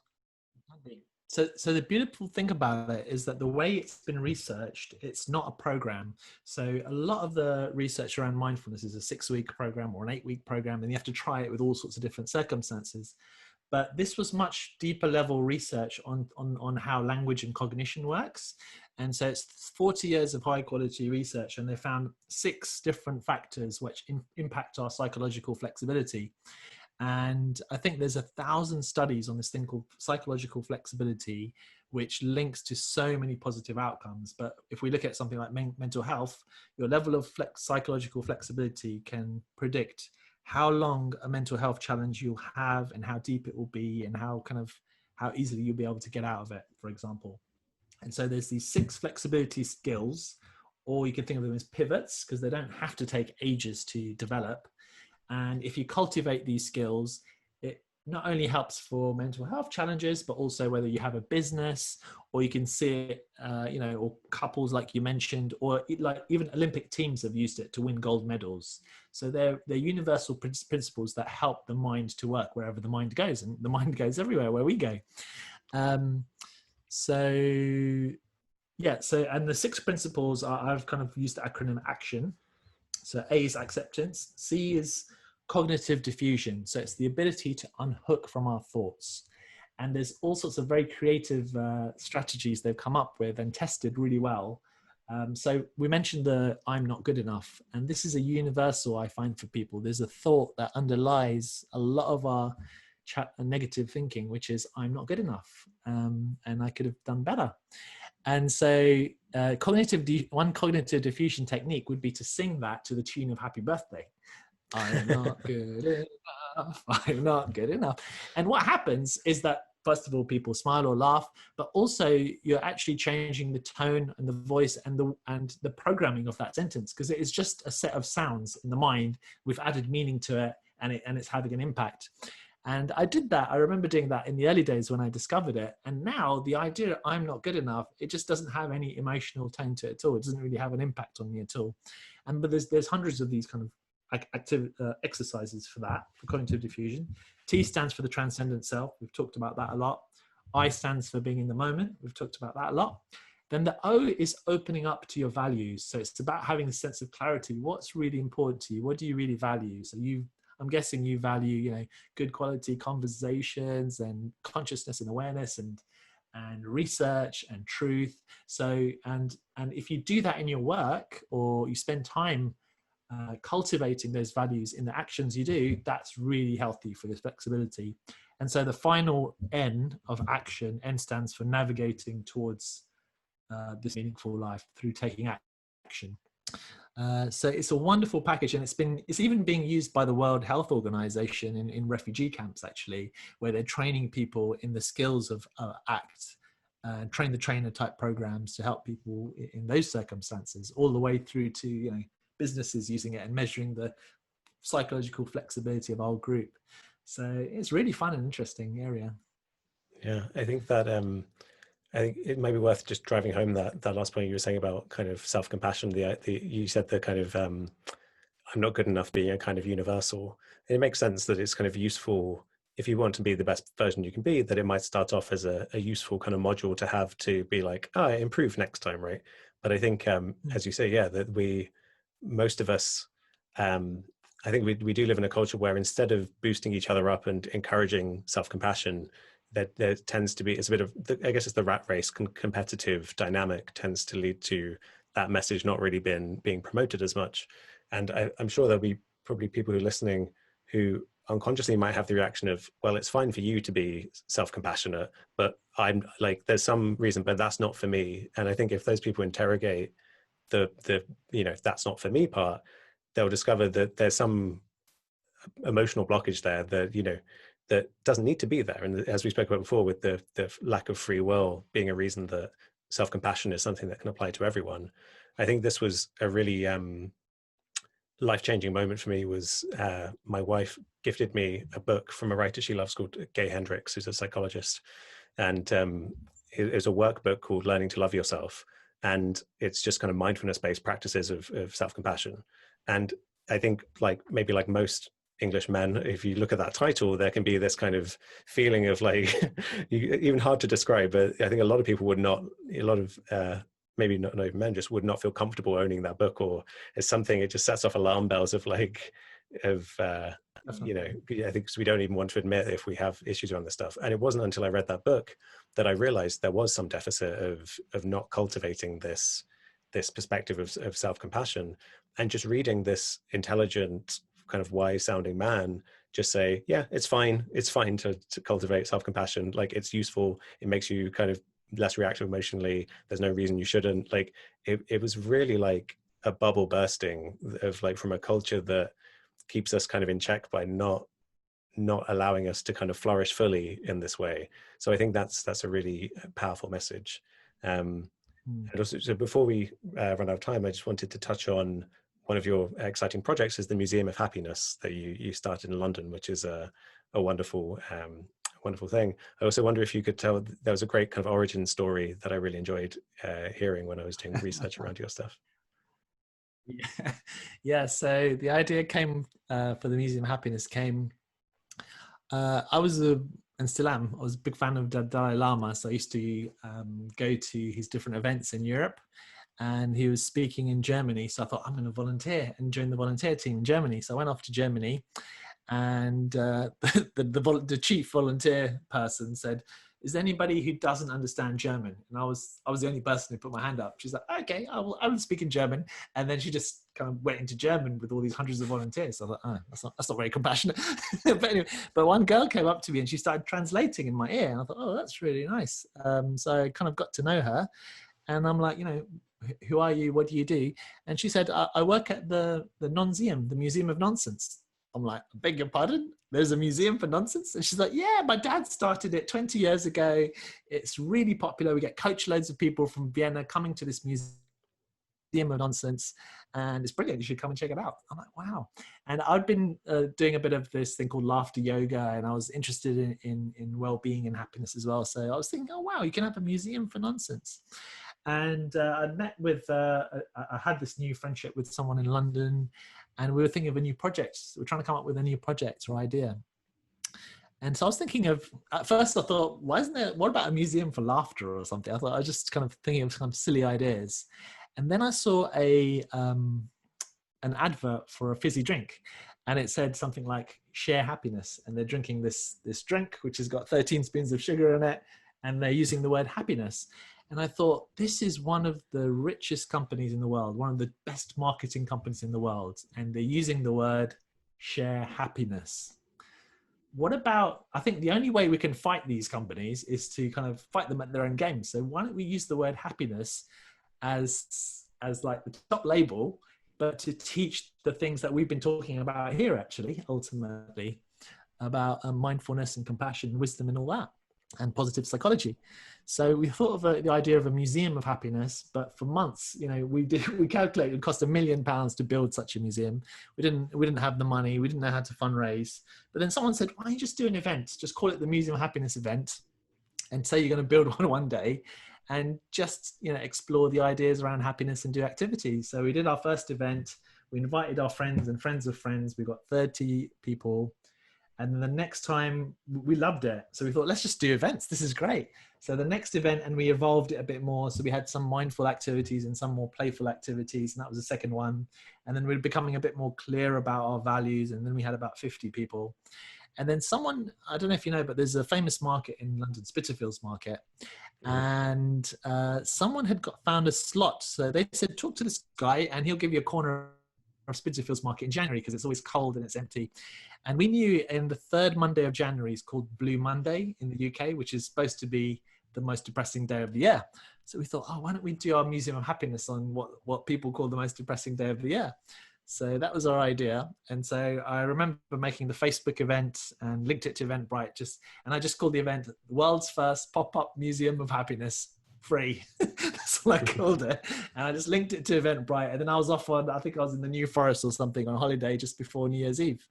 So the beautiful thing about it is that the way it's been researched, it's not a program. So a lot of the research around mindfulness is a 6-week program or an 8-week program, and you have to try it with all sorts of different circumstances. But this was much deeper level research on how language and cognition works. And so it's 40 years of high quality research, and they found 6 different factors which impact our psychological flexibility. And I think there's 1,000 studies on this thing called psychological flexibility, which links to so many positive outcomes. But if we look at something like mental health, your level of psychological flexibility can predict how long a mental health challenge you'll have and how deep it will be and how easily you'll be able to get out of it, for example. And so there's these 6 flexibility skills, or you can think of them as pivots, because they don't have to take ages to develop. And if you cultivate these skills, it not only helps for mental health challenges, but also whether you have a business, or you can see it, or couples like you mentioned, or like even Olympic teams have used it to win gold medals. So they're universal principles that help the mind to work wherever the mind goes, and the mind goes everywhere where we go. So yeah, and the 6 principles I've kind of used the acronym ACTION. So A is acceptance, C is cognitive diffusion. So it's the ability to unhook from our thoughts. And there's all sorts of very creative strategies they've come up with and tested really well. So we mentioned the I'm not good enough. And this is a universal, I find, for people. There's a thought that underlies a lot of our negative thinking, which is I'm not good enough, and I could have done better. And so one cognitive diffusion technique would be to sing that to the tune of Happy Birthday. I'm not good enough. I'm not good enough. And what happens is that, first of all, people smile or laugh, but also you're actually changing the tone and the voice and the programming of that sentence, because it is just a set of sounds in the mind. We've added meaning to it, and it's having an impact. And I did that. I remember doing that in the early days when I discovered it. And now the idea I'm not good enough, it just doesn't have any emotional tone to it at all. It doesn't really have an impact on me at all. But there's hundreds of these kind of exercises for that, for cognitive diffusion. T stands for the transcendent self. We've talked about that a lot. I stands for being in the moment. We've talked about that a lot. Then the O is opening up to your values. So it's about having a sense of clarity. What's really important to you? What do you really value? So I'm guessing you value, good quality conversations and consciousness and awareness and research and truth. So, and if you do that in your work, or you spend time cultivating those values in the actions you do, that's really healthy for this flexibility. And so the final N of action, N stands for navigating towards this meaningful life through taking action. So it's a wonderful package, and it's even being used by the World Health Organization in refugee camps, actually, where they're training people in the skills of ACT, train the trainer type programs to help people in those circumstances, all the way through to businesses using it and measuring the psychological flexibility of our group. So it's really fun and interesting area. Yeah, I think that I think it might be worth just driving home that last point you were saying about kind of self-compassion. You said the kind of I'm not good enough being a kind of universal. It makes sense that it's kind of useful if you want to be the best version you can be, that it might start off as a useful kind of module to have to be like, oh, improve next time, right? But I think, as you say, yeah, that most of us, I think we do live in a culture where instead of boosting each other up and encouraging self-compassion, that there tends to be, it's a bit of, I guess it's the rat race, competitive dynamic tends to lead to that message not really being promoted as much. And I'm sure there'll be probably people who are listening who unconsciously might have the reaction of, well, it's fine for you to be self-compassionate, but I'm like, there's some reason, but that's not for me. And I think if those people interrogate the if that's not for me part, they'll discover that there's some emotional blockage there that that doesn't need to be there. And as we spoke about before, with the lack of free will being a reason that self-compassion is something that can apply to everyone. I think this was a really life-changing moment for me. Was my wife gifted me a book from a writer she loves called Gay Hendricks, who's a psychologist, and it was a workbook called Learning to Love Yourself, and it's just kind of mindfulness-based practices of self-compassion. And I think, like maybe like most English men, if you look at that title, there can be this kind of feeling of like even hard to describe, but I think a lot of people would not, a lot of maybe not even men, just would not feel comfortable owning that book, or it's something, it just sets off alarm bells of like of you know, Definitely. I think we don't even want to admit if we have issues around this stuff. And it wasn't until I read that book that I realized there was some deficit of not cultivating this perspective of self-compassion, and just reading this intelligent, kind of wise sounding man just say, yeah, it's fine to cultivate self-compassion, like it's useful, it makes you kind of less reactive emotionally, there's no reason you shouldn't. Like it was really like a bubble bursting of like, from a culture that keeps us kind of in check by not allowing us to kind of flourish fully in this way. So I think that's a really powerful message. Mm. And also, so before we run out of time, I just wanted to touch on one of your exciting projects is the Museum of Happiness that you started in London, which is a wonderful wonderful thing. I also wonder if you could tell, there was a great kind of origin story that I really enjoyed hearing when I was doing research around your stuff. Yeah. Yeah, so the idea came for the Museum of Happiness came. I was and still am. I was a big fan of the Dalai Lama, so I used to go to his different events in Europe, and he was speaking in Germany. So I thought I'm going to volunteer and join the volunteer team in Germany. So I went off to Germany, and the chief volunteer person said, "Is there anybody who doesn't understand German?" And I was the only person who put my hand up. She's like, "Okay, I will speak in German." And then she just kind of went into German with all these hundreds of volunteers. So I thought, oh, that's not very compassionate. But anyway, but one girl came up to me and she started translating in my ear, and I thought, oh, that's really nice. So I kind of got to know her, and I'm like, who are you? What do you do? And she said, I work at the Nonseum, the Museum of Nonsense. I'm like, I beg your pardon? There's a museum for nonsense? And she's like, yeah, my dad started it 20 years ago. It's really popular. We get coach loads of people from Vienna coming to this museum of nonsense, and it's brilliant. You should come and check it out. I'm like, wow. And I'd been doing a bit of this thing called laughter yoga, and I was interested in well-being and happiness as well. So I was thinking, oh, wow, you can have a museum for nonsense. And I met with, I had this new friendship with someone in London, and we were thinking of a new project. We're trying to come up with a new project or idea. And so I was thinking of, at first I thought, what about a museum for laughter or something? I thought I was just kind of thinking of kind of silly ideas. And then I saw an advert for a fizzy drink, and it said something like share happiness. And they're drinking this drink, which has got 13 spoons of sugar in it, and they're using the word happiness. And I thought, this is one of the richest companies in the world, one of the best marketing companies in the world, and they're using the word share happiness. What about, I think the only way we can fight these companies is to kind of fight them at their own game. So why don't we use the word happiness as like the top label, but to teach the things that we've been talking about here, actually, ultimately, about mindfulness and compassion, wisdom and all that, and positive psychology. So we thought of the idea of a museum of happiness, but for months, we calculated it cost £1 million to build such a museum. We didn't have the money, we didn't know how to fundraise. But then someone said, why don't you just do an event? Just call it the Museum of Happiness event, and say you're going to build one day, and just explore the ideas around happiness and do activities. So we did our first event. We invited our friends and friends of friends. We got 30 people. And then the next time, we loved it. So we thought, let's just do events. This is great. So the next event, and we evolved it a bit more. So we had some mindful activities and some more playful activities. And that was the second one. And then we were becoming a bit more clear about our values. And then we had about 50 people. And then someone, I don't know if you know, but there's a famous market in London, Spitalfields Market. And someone had found a slot. So they said, talk to this guy and he'll give you a corner of Spitalfields Market in January, because it's always cold and it's empty. And we knew in the third Monday of January is called Blue Monday in the UK, which is supposed to be the most depressing day of the year. So we thought, oh, why don't we do our Museum of Happiness on what people call the most depressing day of the year? So that was our idea. And so I remember making the Facebook event and linked it to Eventbrite, and I just called the event the world's first pop-up Museum of Happiness, free. I called it, and I just linked it to Eventbrite. And then I was off on, I think I was in the New Forest or something on holiday just before New Year's Eve.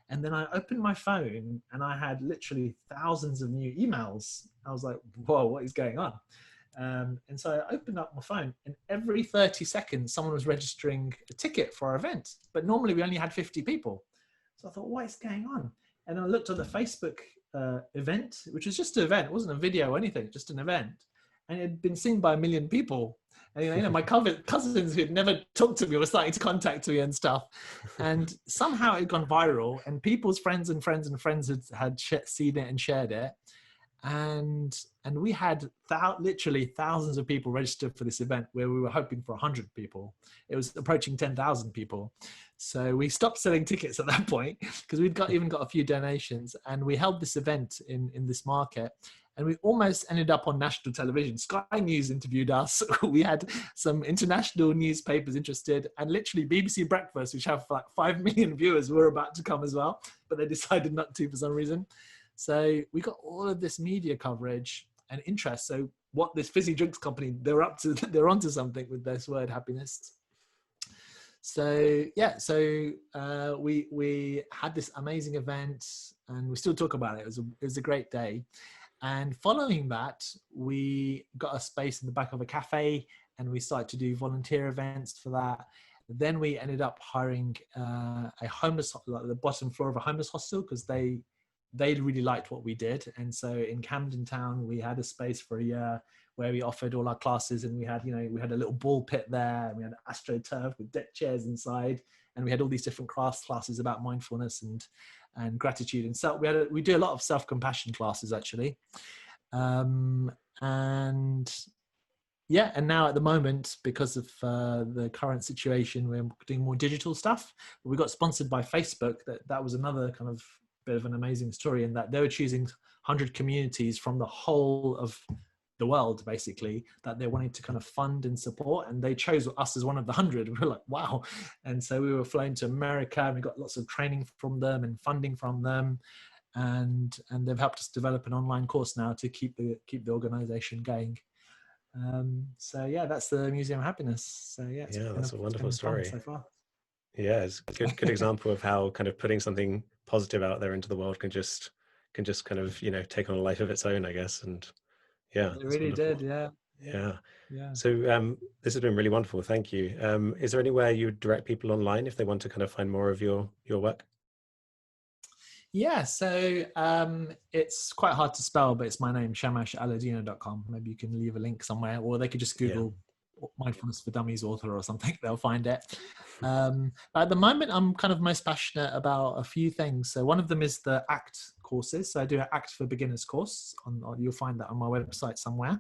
And then I opened my phone and I had literally thousands of new emails. I was like, whoa, what is going on? And so I opened up my phone, and every 30 seconds, someone was registering a ticket for our event. But normally we only had 50 people. So I thought, what is going on? And I looked at the Facebook event, which was just an event. It wasn't a video or anything, just an event. And it had been seen by 1 million people. And, you know, my cousins who had never talked to me were starting to contact me and stuff. And somehow it had gone viral, and people's friends and friends and friends had seen it and shared it. And we had literally thousands of people registered for this event, where we were hoping for 100 people. It was approaching 10,000 people. So we stopped selling tickets at that point, because we'd even got a few donations, and we held this event in this market, and we almost ended up on national television. Sky News interviewed us. We had some international newspapers interested, and literally BBC Breakfast, which have like 5 million viewers, were about to come as well, but they decided not to for some reason. So we got all of this media coverage and interest. So what this fizzy drinks company, they're onto something with this word happiness. So yeah, we had this amazing event, and we still talk about it. It was a great day. And following that, we got a space in the back of a cafe, and we started to do volunteer events for that. Then we ended up hiring a homeless, like the bottom floor of a homeless hostel, because they really liked what we did. And so in Camden Town, we had a space for a year where we offered all our classes, and we had a little ball pit there, and we had astroturf with deck chairs inside, and we had all these different classes about mindfulness and gratitude. And so we do a lot of self-compassion classes actually. And yeah, and now at the moment, because of the current situation, we're doing more digital stuff. We got sponsored by Facebook. That was another kind of bit of an amazing story, in that they were choosing 100 communities from the whole of the world, basically, that they wanted to kind of fund and support, and they chose us as one of the 100. We were like, wow. And so we were flown to America, and we got lots of training from them and funding from them, and they've helped us develop an online course now to keep the organization going. So yeah, that's the Museum of Happiness. So yeah, that's a wonderful story so far. Yeah, it's a good example of how kind of putting something positive out there into the world can just kind of, you know, take on a life of its own, I guess. And yeah, It really did. Yeah. So this has been really wonderful, thank you. Is there anywhere you would direct people online if they want to kind of find more of your work? Yeah, so it's quite hard to spell, but it's my name, shamashalidina.com. Maybe you can leave a link somewhere, or they could just Google Mindfulness for Dummies author or something, they'll find it. But at the moment, I'm kind of most passionate about a few things. So one of them is the ACT courses. So I do an ACT for Beginners course. You'll find that on my website somewhere.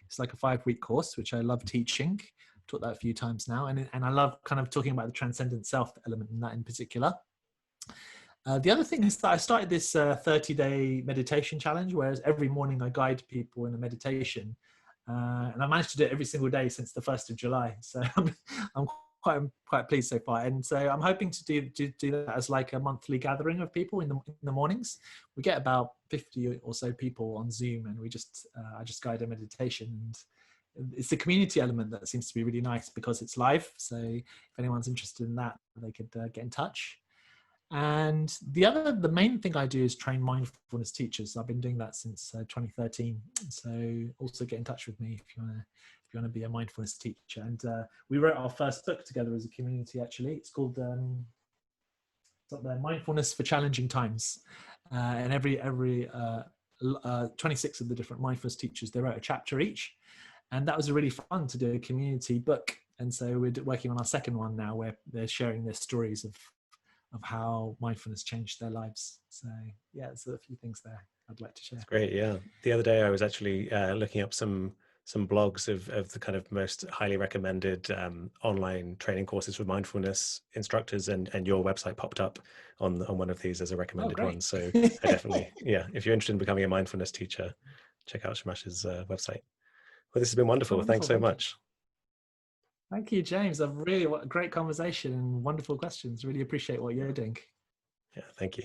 It's like a 5-week course, which I love teaching. I've taught that a few times now. And I love kind of talking about the transcendent self element in that in particular. The other thing is that I started this 30-day meditation challenge, whereas every morning I guide people in a meditation. And I managed to do it every single day since the 1st of July. So I'm quite pleased so far. And so I'm hoping to do that as like a monthly gathering of people in the mornings. We get about 50 or so people on Zoom, and I just guide a meditation. And it's the community element that seems to be really nice because it's live. So if anyone's interested in that, they could get in touch. And the main thing I do is train mindfulness teachers. I've been doing that since 2013. So also get in touch with me if you want to be a mindfulness teacher. And we wrote our first book together as a community. Actually, it's called Mindfulness for Challenging Times. And every 26 of the different mindfulness teachers, they wrote a chapter each, and that was really fun to do a community book. And so we're working on our second one now, where they're sharing their stories of how mindfulness changed their lives. So yeah, there's a few things there I'd like to share. That's great. Yeah, the other day I was actually looking up some blogs of the kind of most highly recommended online training courses for mindfulness instructors, and your website popped up on one of these as a recommended one. So I definitely, if you're interested in becoming a mindfulness teacher, check out Shamash's website. Well, this has been wonderful. Thanks so much. Thank you, James. What a great conversation and wonderful questions. Really appreciate what you're doing. Yeah, thank you.